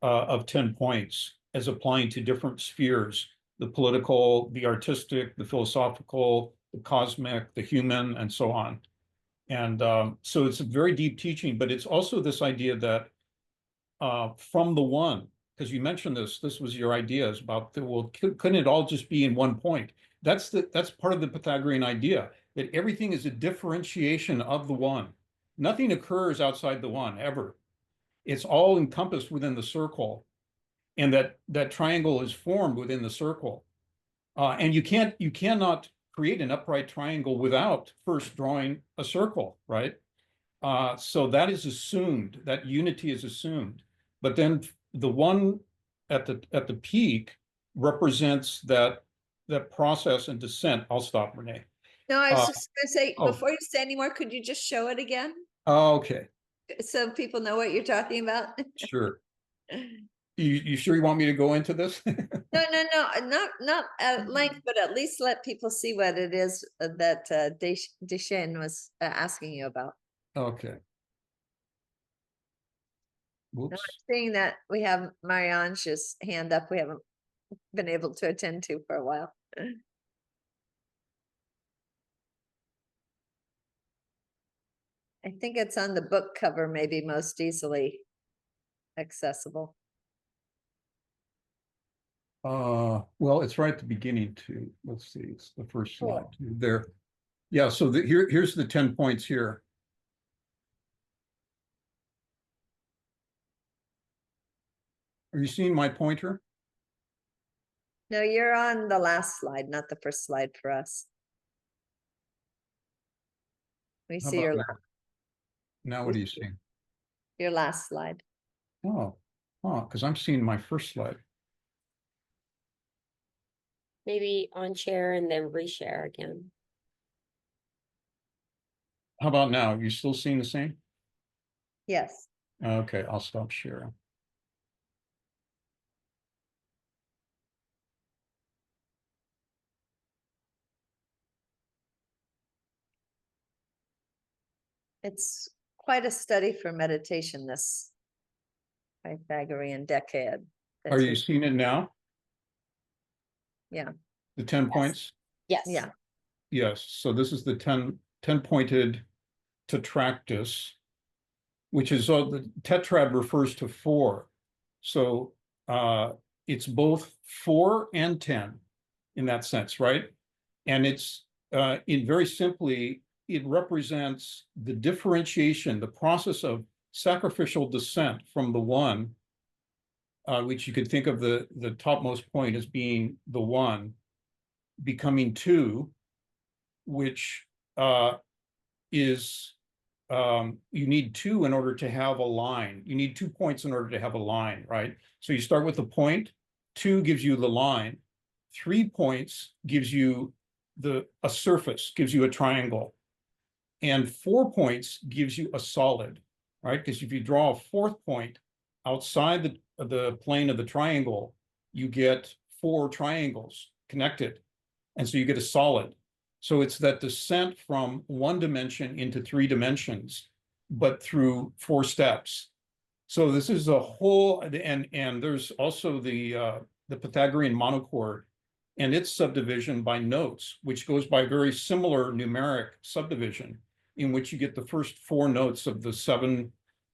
of 10 points as applying to different spheres: the political, the artistic, the philosophical, the cosmic, the human, and so on. And so it's a very deep teaching, but it's also this idea that from the one, because you mentioned this was your ideas about the, well, couldn't it all just be in one point? That's part of the Pythagorean idea, that everything is a differentiation of the one. Nothing occurs outside the one ever. It's all encompassed within the circle, and that triangle is formed within the circle. And you cannot create an upright triangle without first drawing a circle, right? So that is assumed, that unity is assumed. But then the one at the peak represents that process and descent. I'll stop, Renee. No, I was just gonna say, oh. before you say any more, could you just show it again? Oh, okay, So people know what you're talking about? sure. You sure you want me to go into this? No, not at length, but at least let people see what it is that Deschain was asking you about. Okay. Now, Whoops. I'm seeing that we have Marianne's hand up. We haven't been able to attend to for a while. I think it's on the book cover, maybe most easily accessible. Well, it's right at the beginning too. Let's see, it's the first Cool. slide too. There. Yeah, so here's the 10 points here. Are you seeing my pointer? No, you're on the last slide, not the first slide for us. We How see your about now what are you seeing? your last slide. Oh, because I'm seeing my first slide. Maybe on share and then reshare again. How about now? You still seeing the same? Yes. Okay, I'll stop sharing. It's quite a study for meditation, this Pythagorean decade. Are you seeing it now? Yeah. The 10 points? Yes. Yeah. Yes. So this is the 10 pointed tetractys, which is the tetrad refers to 4. So it's both 4 and 10 in that sense, right? And it's in very simply, it represents the differentiation, the process of sacrificial descent from the one, which you could think of the topmost point as being the one, becoming 2, which is you need 2 in order to have a line. You need 2 points in order to have a line, right? So you start with the point, 2 gives you the line, 3 points gives you a surface, gives you a triangle, and 4 points gives you a solid, right? Because if you draw a 4th point outside the plane of the triangle, you get 4 triangles connected, and so you get a solid. So it's that descent from 1 dimension into 3 dimensions, but through 4 steps. So this is a whole, and there's also the Pythagorean monochord and its subdivision by notes, which goes by very similar numeric subdivision, in which you get the first 4 notes of the 7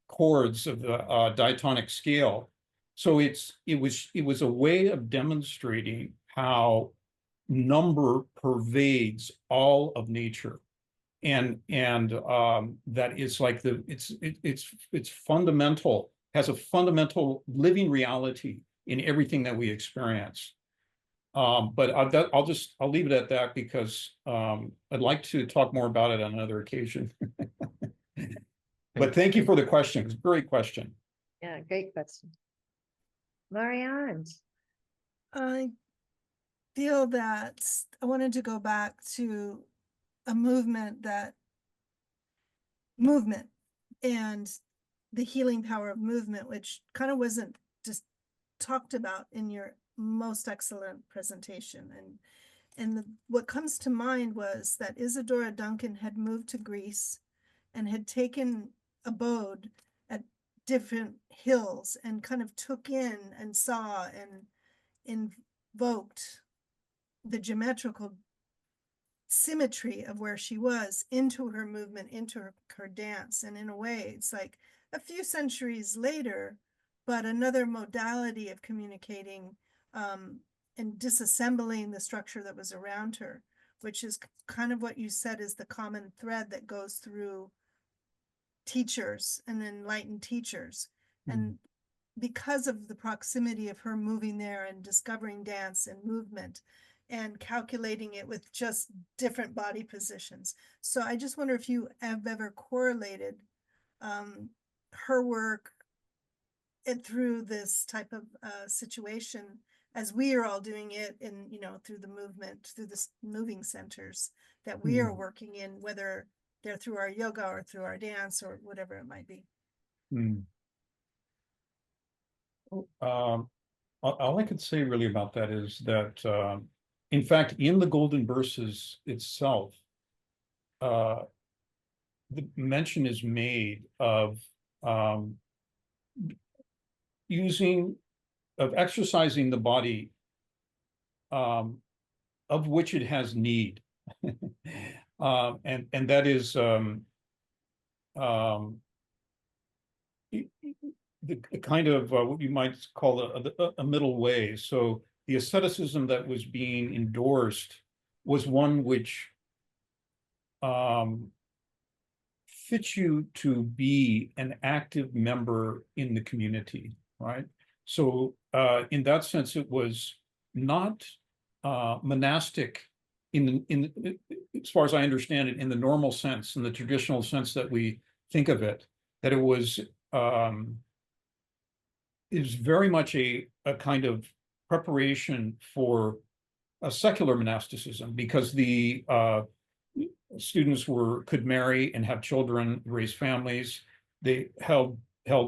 chords of the diatonic scale. So it was a way of demonstrating how number pervades all of nature. that is like it's fundamental, has a fundamental living reality in everything that we experience. But I'll leave it at that because I'd like to talk more about it on another occasion. But thank you for the question. It's a great question. Yeah, great question. Marianne. I feel that I wanted to go back to a movement and the healing power of movement, which kind of wasn't just talked about in your most excellent presentation. And what comes to mind was that Isadora Duncan had moved to Greece and had taken abode at different hills and kind of took in and saw and invoked the geometrical symmetry of where she was into her movement, into her dance. And in a way, it's like a few centuries later, but another modality of communicating and disassembling the structure that was around her, which is kind of what you said is the common thread that goes through teachers and enlightened teachers. And because of the proximity of her moving there and discovering dance and movement and calculating it with just different body positions. So I just wonder if you have ever correlated her work through this type of situation as we are all doing it in, through the movement, through the moving centers that we are working in, whether they're through our yoga or through our dance or whatever it might be. All I could say really about that is that, in fact, in the Golden Verses itself, the mention is made of exercising the body of which it has need. And that is the kind of what you might call a middle way. So the asceticism that was being endorsed was one which fits you to be an active member in the community, right? So in that sense, it was not monastic as far as I understand it, in the normal sense, in the traditional sense that we think of it, that it was very much a kind of preparation for a secular monasticism, because the students could marry and have children, raise families. They held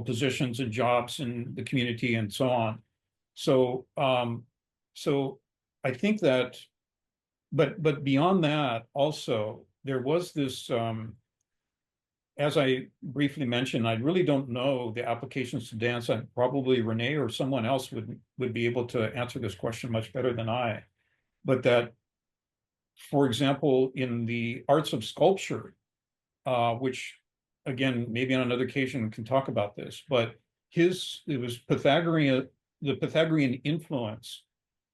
positions and jobs in the community and so on. So I think that, but beyond that, also there was this. As I briefly mentioned, I really don't know the applications to dance. Probably Renee or someone else would be able to answer this question much better than I. But that, for example, in the arts of sculpture, which again, maybe on another occasion we can talk about this, but it was the Pythagorean influence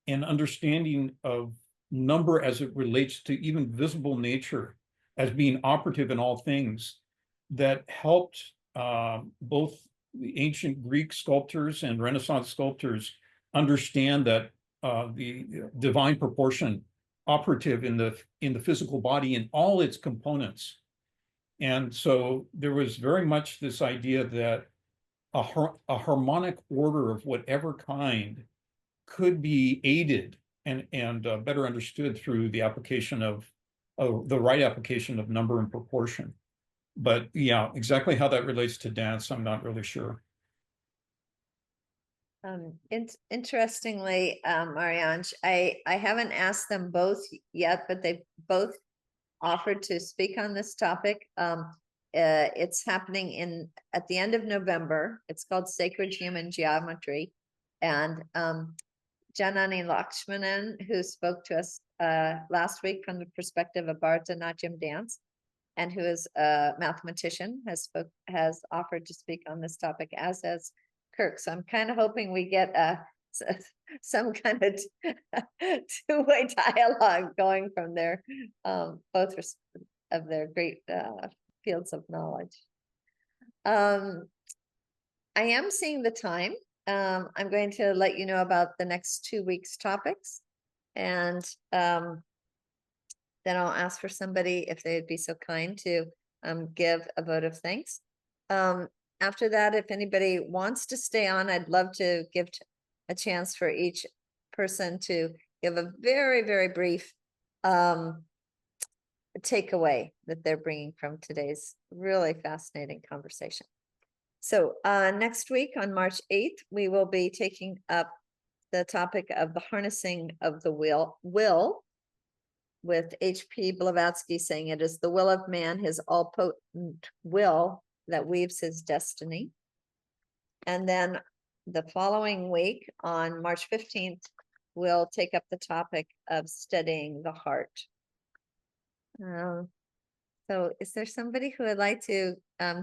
and understanding of number as it relates to even visible nature as being operative in all things, that helped both the ancient Greek sculptors and Renaissance sculptors understand that the divine proportion operative in the physical body in all its components. And so there was very much this idea that a harmonic order of whatever kind could be aided and better understood through the application of the right application of number and proportion. But yeah, exactly how that relates to dance, I'm not really sure. Interestingly, Marianne, I haven't asked them both yet, but they've both offered to speak on this topic. It's happening at the end of November. It's called Sacred Human Geometry. And Janani Lakshmanan, who spoke to us last week from the perspective of Bharatanatyam dance, and who is a mathematician, has offered to speak on this topic, as has Kirk. So I'm kind of hoping we get some kind of two-way dialogue going from there. Both their great fields of knowledge. I am seeing the time. I'm going to let you know about the next 2 weeks' topics. And then I'll ask for somebody if they'd be so kind to give a vote of thanks. After that, if anybody wants to stay on, I'd love to give a chance for each person to give a very, very brief takeaway that they're bringing from today's really fascinating conversation. So next week on March 8th, we will be taking up the topic of the harnessing of the will, with H.P. Blavatsky saying it is the will of man, his all-potent will that weaves his destiny. And then the following week on March 15th, we'll take up the topic of studying the heart. So is there somebody who would like to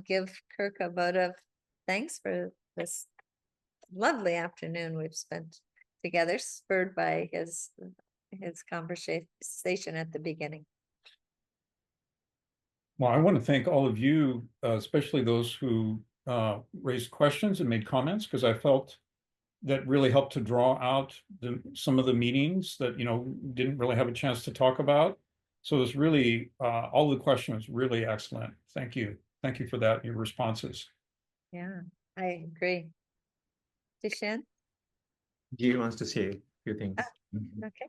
give Kirk a vote of thanks for this lovely afternoon we've spent together, spurred by his conversation at the beginning? Well, I want to thank all of you, especially those who raised questions and made comments, because I felt that really helped to draw out some of the meanings that, didn't really have a chance to talk about. So it's really, all the questions really excellent. Thank you. Thank you for that, your responses. Yeah, I agree. Dishan? Jill wants to say a few things. Okay.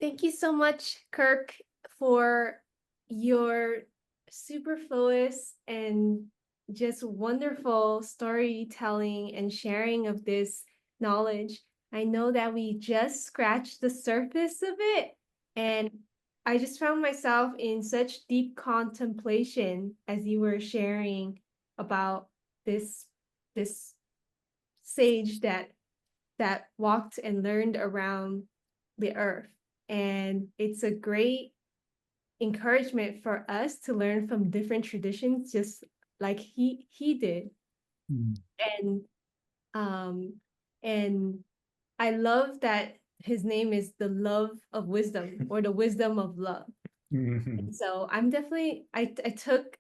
Thank you so much, Kirk, for your superfluous and just wonderful storytelling and sharing of this knowledge. I know that we just scratched the surface of it, and I just found myself in such deep contemplation as you were sharing about this sage that walked and learned around the earth. And it's a great encouragement for us to learn from different traditions, just like he did. And I love that his name is the love of wisdom, or the wisdom of love. And so I'm definitely, I took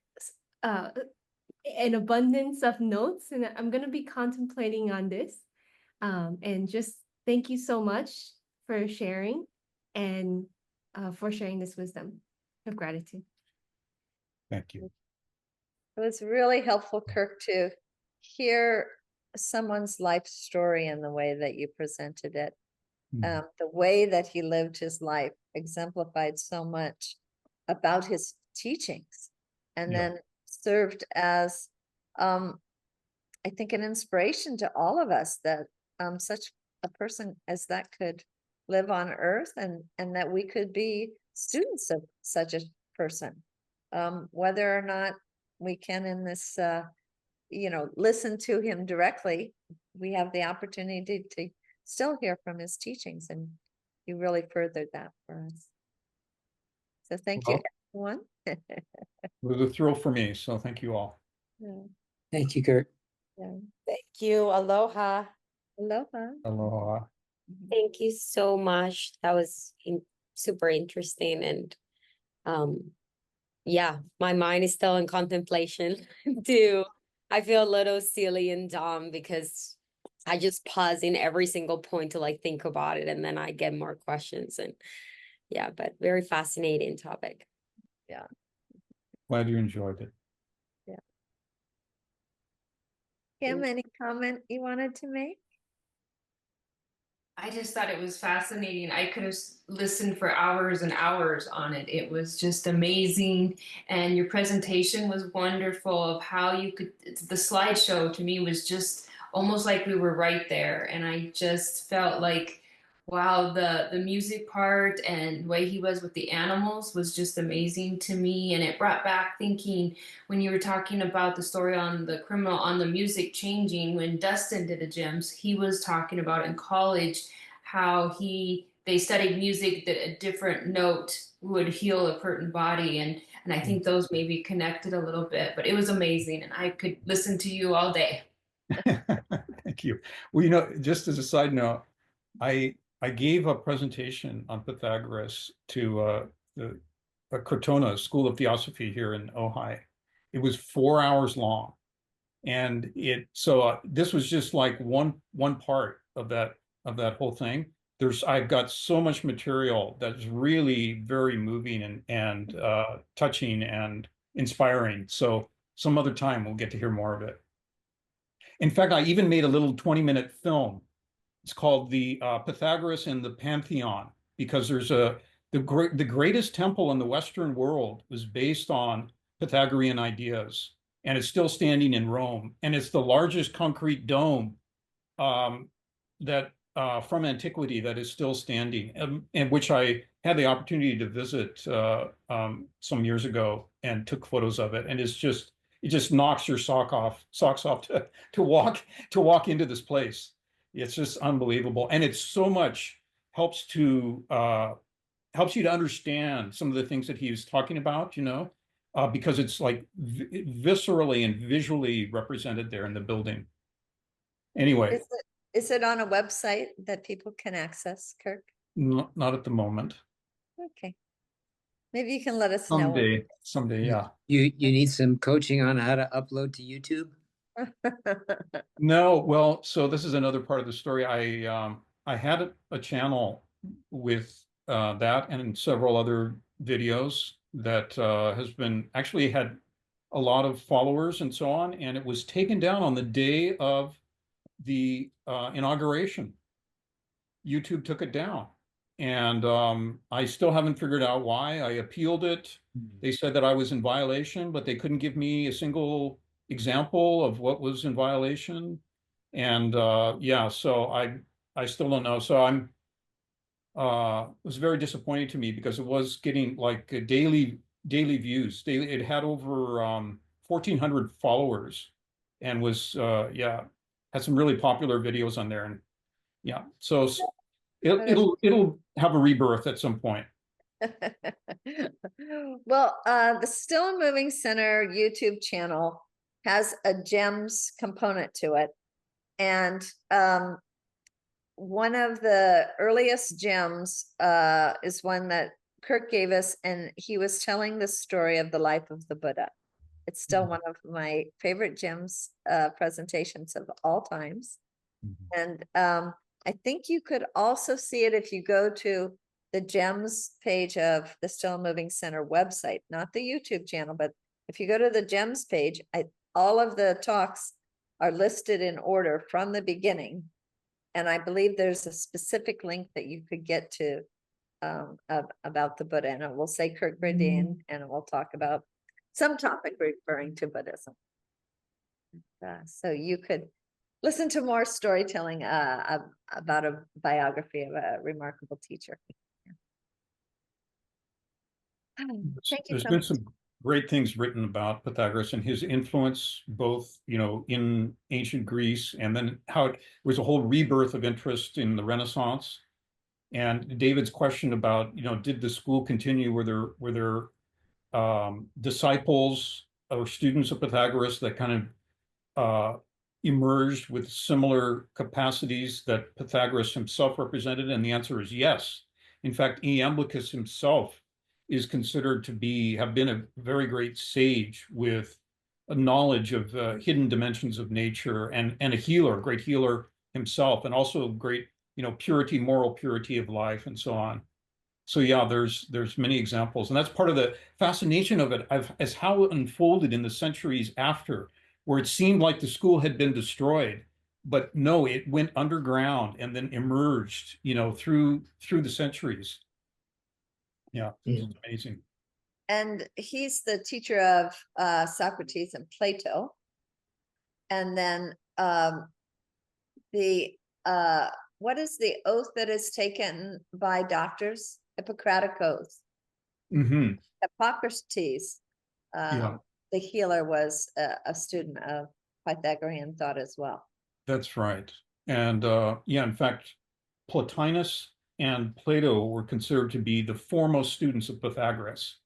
an abundance of notes, and I'm going to be contemplating on this. And just thank you so much for sharing, and for sharing this wisdom of gratitude. Thank you. It was really helpful, Kirk, to hear someone's life story in the way that you presented it. The way that he lived his life exemplified so much about his teachings, and then served as, I think, an inspiration to all of us that such a person as that could live on earth, and that we could be students of such a person, whether or not we can in this, listen to him directly. We have the opportunity to still hear from his teachings, and he really furthered that for us. So thank you, everyone. It was a thrill for me, so thank you all. Thank you, Kurt. Thank you. Aloha. Aloha. Aloha. Thank you so much. That was super interesting. And yeah, my mind is still in contemplation too. I feel a little silly and dumb because I just pause in every single point to think about it, and then I get more questions. And yeah, but very fascinating topic. Yeah. Glad you enjoyed it. Yeah. Kim, any comment you wanted to make? I just thought it was fascinating. I could have listened for hours and hours on it. It was just amazing. And your presentation was wonderful of how you could, the slideshow to me was just almost like we were right there. And I just felt like, wow, the music part and the way he was with the animals was just amazing to me. And it brought back thinking when you were talking about the story on the criminal, on the music changing, when Dustin did the gems, he was talking about in college how they studied music that a different note would heal a certain body. And I think those maybe connected a little bit, but it was amazing. And I could listen to you all day. Thank you. Well, just as a side note, I gave a presentation on Pythagoras to Crotona School of Theosophy here in Ojai. It was 4 hours long. And this was just like one part of that whole thing. I've got so much material that's really very moving and touching and inspiring. So some other time we'll get to hear more of it. In fact, I even made a little 20-minute film. It's called the Pythagoras and the Pantheon, because the greatest temple in the Western world was based on Pythagorean ideas, and it's still standing in Rome, and it's the largest concrete dome that from antiquity that is still standing, and which I had the opportunity to visit some years ago and took photos of it, and it just knocks your socks off to walk into this place. It's just unbelievable, and it's so much helps you to understand some of the things that he was talking about, because it's like viscerally and visually represented there in the building. Anyway, Is it on a website that people can access, Kirk? not at the moment. Okay. Maybe you can let us know. Someday, yeah. You need some coaching on how to upload to YouTube? No, well, so this is another part of the story. I had a channel with that and several other videos that has been actually had a lot of followers and so on, and it was taken down on the day of the inauguration. YouTube took it down, and I still haven't figured out why. I appealed it. They said that I was in violation, but they couldn't give me a single example of what was in violation. And yeah, so I still don't know. So it was very disappointing to me, because it was getting like daily views. It had over 1,400 followers, and was had some really popular videos on there. And yeah, so it'll have a rebirth at some point. Well, the Still and Moving Center YouTube channel has a gems component to it. And one of the earliest gems is one that Kirk gave us, and he was telling the story of the life of the Buddha. It's still one of my favorite gems presentations of all times. And I think you could also see it if you go to the gems page of the Still and Moving Center website, not the YouTube channel, but if you go to the gems page, all of the talks are listed in order from the beginning. And I believe there's a specific link that you could get to about the Buddha, and it will say Kirk Verdeen, and it will talk about some topic referring to Buddhism. So you could listen to more storytelling about a biography of a remarkable teacher. Thank you. There's been some great things written about Pythagoras and his influence, both, in ancient Greece, and then how it was a whole rebirth of interest in the Renaissance. And David's question about, did the school continue? Were there disciples or students of Pythagoras that kind of emerged with similar capacities that Pythagoras himself represented? And the answer is yes. In fact, Iamblichus himself is considered to have been a very great sage with a knowledge of hidden dimensions of nature, and a great healer himself, and also great, purity, moral purity of life, and so on. So yeah, there's many examples, and that's part of the fascination of it, as how it unfolded in the centuries after, where it seemed like the school had been destroyed, but no, it went underground and then emerged, through the centuries. Yeah, it's amazing. And he's the teacher of Socrates and Plato. And then what is the oath that is taken by doctors? Hippocratic oath. Mm-hmm. Hippocrates, the healer, was a student of Pythagorean thought as well. That's right. And in fact, Plotinus and Plato were considered to be the foremost students of Pythagoras.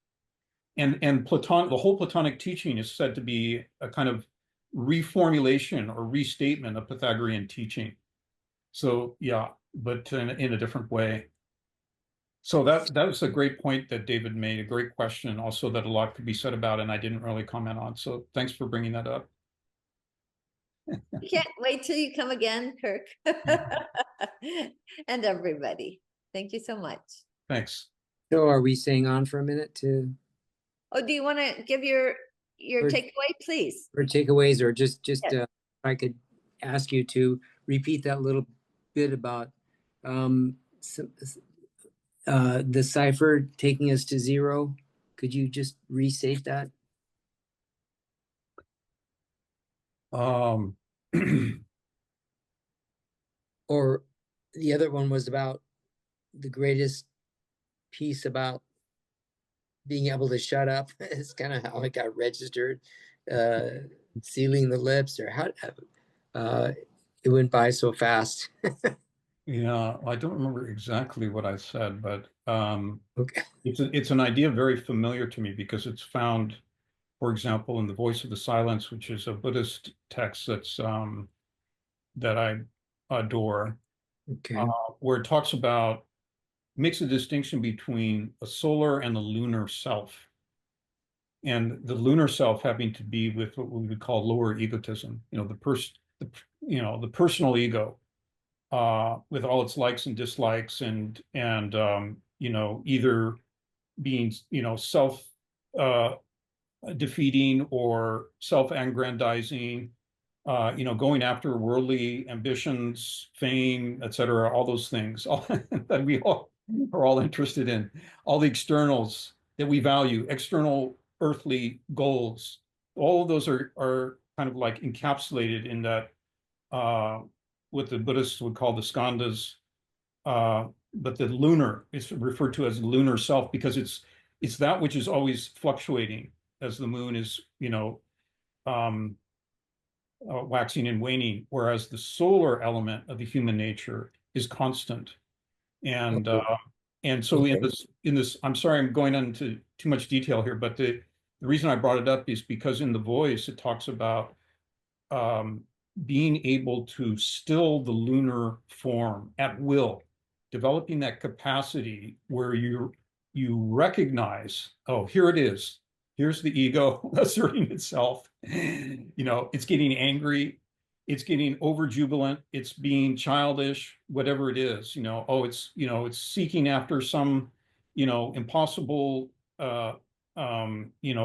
And the whole Platonic teaching is said to be a kind of reformulation or restatement of Pythagorean teaching. So yeah, but in a different way. So that was a great point that David made, a great question, also that a lot could be said about, and I didn't really comment on. So thanks for bringing that up. Can't wait till you come again, Kirk. And everybody. Thank you so much. Thanks. So are we staying on for a minute to, Oh, do you want to give your Or- takeaway, please? or takeaways, or just, Yes. if I could ask you to repeat that little bit about the cipher taking us to zero? Could you just restate that? Or the other one was about the greatest piece about being able to shut up. It's kind of how it got registered, sealing the lips, or how it went by so fast. Yeah, I don't remember exactly what I said, but Okay. it's an idea very familiar to me because it's found, for example, in The Voice of the Silence, which is a Buddhist text that's that I adore, Okay. where it talks about, makes a distinction between a solar and the lunar self. And the lunar self having to be with what we would call lower egotism, the personal ego, with all its likes and dislikes, and either being self defeating or self-aggrandizing, going after worldly ambitions, fame, etc., all those things all, that we all are all interested in, all the externals that we value, external earthly goals. All of those are kind of like encapsulated in that, what the Buddhists would call the skandhas. But the lunar is referred to as lunar self because it's that which is always fluctuating as the moon is, waxing and waning, whereas the solar element of the human nature is constant. And so Okay. in this, I'm sorry, I'm going into too much detail here, but the reason I brought it up is because in The Voice, it talks about being able to still the lunar form at will, developing that capacity where you recognize, oh, here it is. Here's the ego asserting itself. It's getting angry, it's getting overjubilant, it's being childish, whatever it is. It's seeking after some, impossible,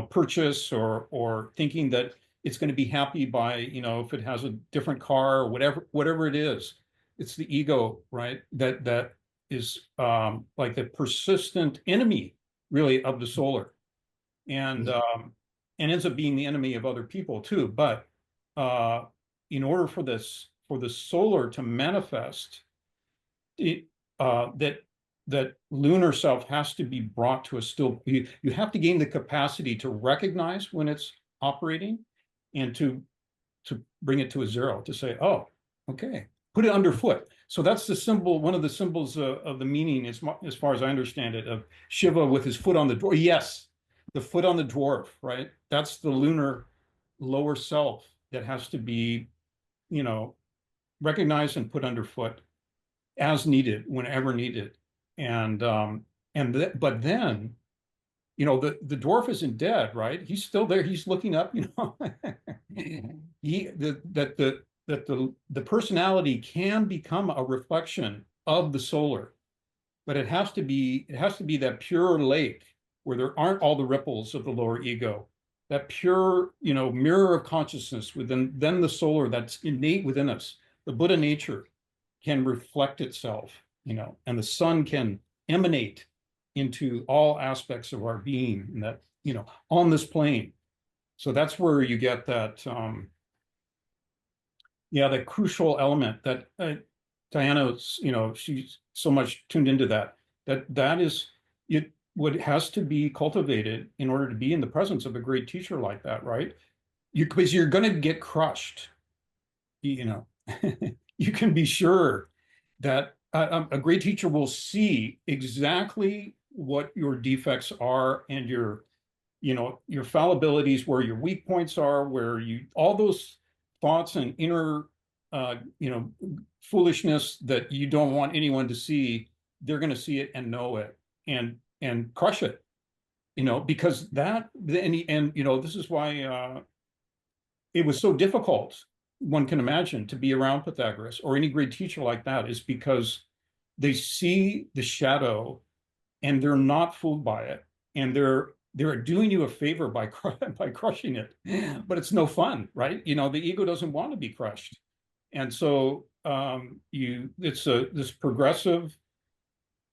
purchase, or thinking that it's going to be happy by, if it has a different car or whatever it is. It's the ego, right? That is like the persistent enemy, really, of the solar, and ends up being the enemy of other people too. But in order for the solar to manifest, that lunar self has to be brought to a still. You have to gain the capacity to recognize when it's operating, and to bring it to a zero, to say, oh, okay, put it underfoot. So that's the symbol, one of the symbols of the meaning, as far as I understand it, of Shiva with his foot on the dwarf. Yes, the foot on the dwarf, right? That's the lunar lower self that has to be, recognized and put underfoot as needed, whenever needed. But then, the dwarf isn't dead, right? He's still there. He's looking up, the personality can become a reflection of the solar, but it has to be that pure lake where there aren't all the ripples of the lower ego, that pure, mirror of consciousness within then the solar that's innate within us. The Buddha nature can reflect itself, and the sun can emanate into all aspects of our being, and that, on this plane. So that's where you get that, that crucial element that Diana, she's so much tuned into that is it. What has to be cultivated in order to be in the presence of a great teacher like that, right? Because you're going to get crushed, you can be sure that a great teacher will see exactly what your defects are, and your fallibilities, where your weak points are, where all those thoughts and inner foolishness that you don't want anyone to see, they're going to see it and know it. and crush it, because that, and this is why it was so difficult, one can imagine, to be around Pythagoras or any great teacher like that, is because they see the shadow and they're not fooled by it, and they're doing you a favor by crushing it, but it's no fun, right? The ego doesn't want to be crushed, and so it's this progressive,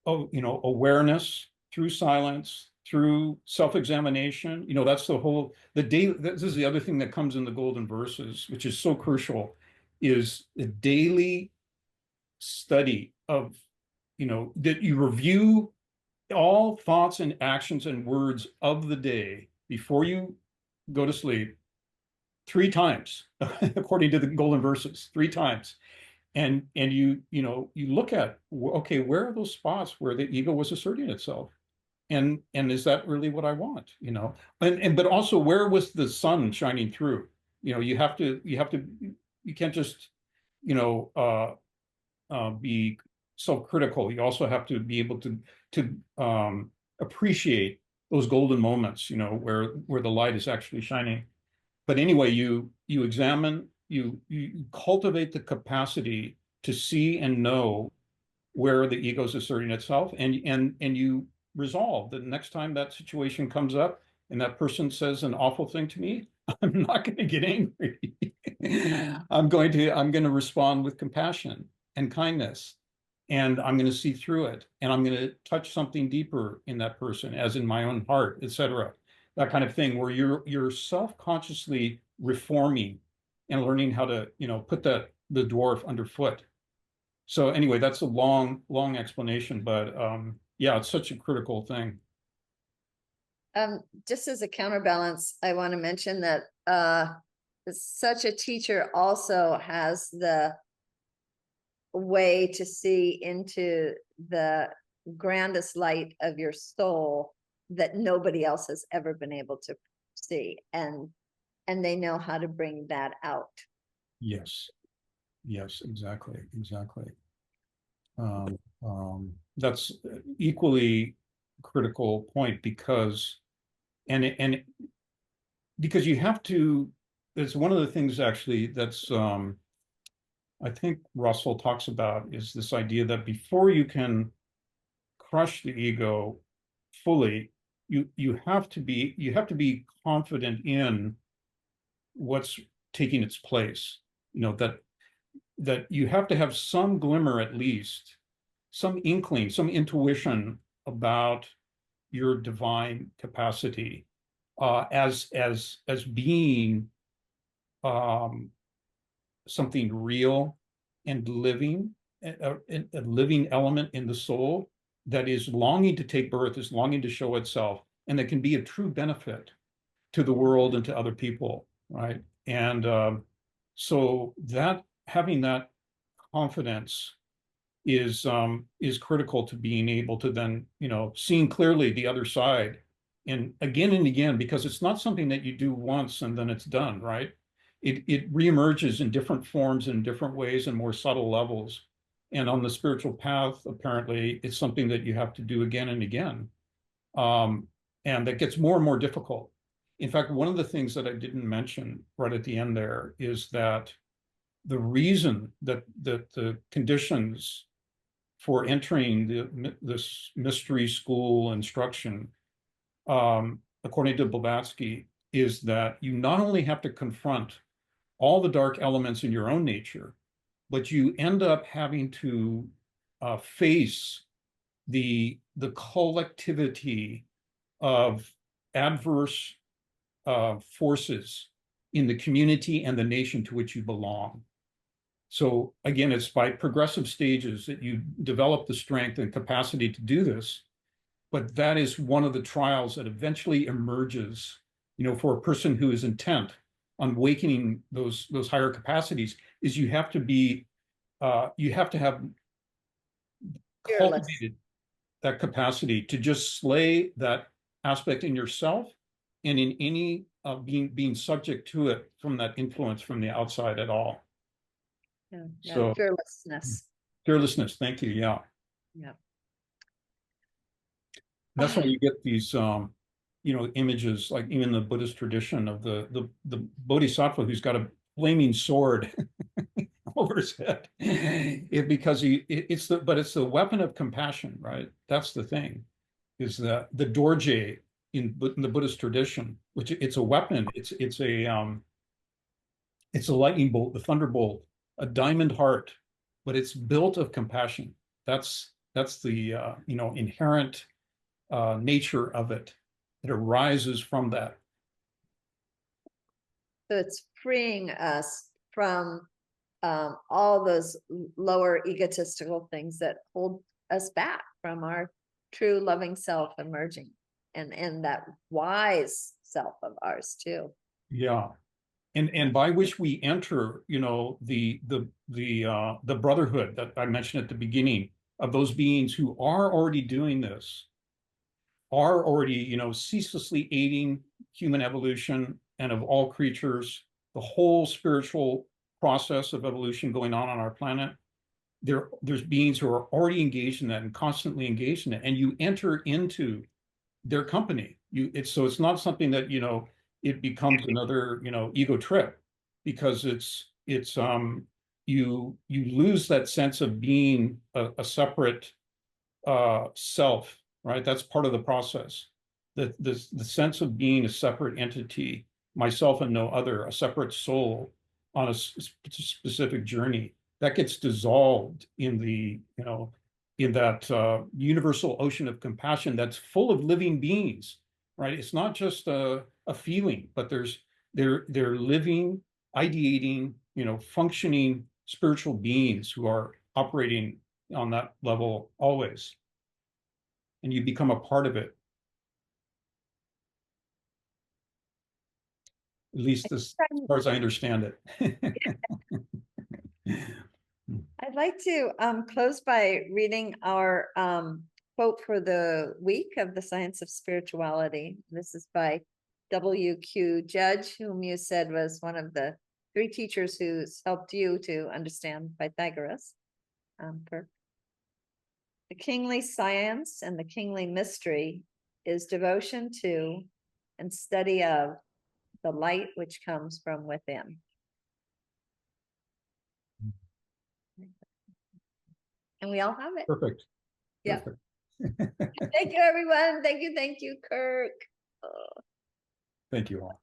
awareness through silence, through self-examination. That's the day. This is the other thing that comes in the golden verses, which is so crucial, is the daily study of, that you review all thoughts and actions and words of the day before you go to sleep 3 times, according to the golden verses, 3 times. And you look at, okay, where are those spots where the ego was asserting itself? And is that really what I want? But also, where was the sun shining through? You can't just, be self-critical. You also have to be able to appreciate those golden moments, where the light is actually shining. But anyway, you examine, you cultivate the capacity to see and know where the ego is asserting itself, and you resolve that next time that situation comes up and that person says an awful thing to me, I'm not going to get angry. I'm going to respond with compassion and kindness, and I'm going to see through it, and I'm going to touch something deeper in that person, as in my own heart, etc. That kind of thing, where you're self-consciously reforming and learning how to, put the dwarf underfoot. So anyway, that's a long explanation, but yeah, it's such a critical thing. Just as a counterbalance, I want to mention that such a teacher also has the way to see into the grandest light of your soul that nobody else has ever been able to see, and they know how to bring that out. Yes, exactly. That's equally critical point, because because you have to. It's one of the things actually that's I think Russell talks about, is this idea that before you can crush the ego fully, you have to be confident in what's taking its place. That you have to have some glimmer, at least some inkling, some intuition about your divine capacity, as being something real and living, a living element in the soul that is longing to take birth, is longing to show itself, and that can be a true benefit to the world and to other people, right? And so that having that confidence is critical to being able to then, seeing clearly the other side, and again, because it's not something that you do once and then it's done, right? It reemerges in different forms, in different ways, and more subtle levels. And on the spiritual path, apparently, it's something that you have to do again and again. And that gets more and more difficult. In fact, one of the things that I didn't mention right at the end there is that the reason that the conditions for entering this mystery school instruction, according to Blavatsky, is that you not only have to confront all the dark elements in your own nature, but you end up having to face the collectivity of adverse forces in the community and the nation to which you belong. So again, it's by progressive stages that you develop the strength and capacity to do this. But that is one of the trials that eventually emerges, for a person who is intent on awakening those higher capacities, is you have to have cultivated that capacity to just slay that aspect in yourself and in any being subject to it from that influence from the outside at all. Yeah, So fearlessness. Fearlessness, thank you. Yeah. That's why you get these, images, like even the Buddhist tradition of the bodhisattva who's got a flaming sword over his head. It's the weapon of compassion, right? That's the thing, is that the dorje in the Buddhist tradition, which it's a weapon. It's a lightning bolt, the thunderbolt, a diamond heart, but it's built of compassion. That's the inherent nature of it. It arises from that. So it's freeing us from all those lower egotistical things that hold us back from our true loving self emerging, and that wise self of ours too. Yeah. And by which we enter, the brotherhood that I mentioned at the beginning, of those beings who are already doing this, are already, ceaselessly aiding human evolution and of all creatures, the whole spiritual process of evolution going on our planet. There's beings who are already engaged in that and constantly engaged in it, and you enter into their company. So it's not something that, it becomes another, ego trip, because you lose that sense of being a separate self, right? That's part of the process. The sense of being a separate entity, myself and no other, a separate soul on a specific journey, that gets dissolved in that universal ocean of compassion that's full of living beings, right? It's not just a feeling, but they're living, ideating, functioning spiritual beings who are operating on that level always. And you become a part of it. At least as far as I understand it. I'd like to close by reading our quote for the week of the Science of Spirituality. This is by W.Q. Judge, whom you said was one of the 3 teachers who's helped you to understand Pythagoras. The kingly science and the kingly mystery is devotion to and study of the light which comes from within. And we all have it. Perfect. Yeah. Perfect. Thank you, everyone. Thank you, Kirk. Thank you all.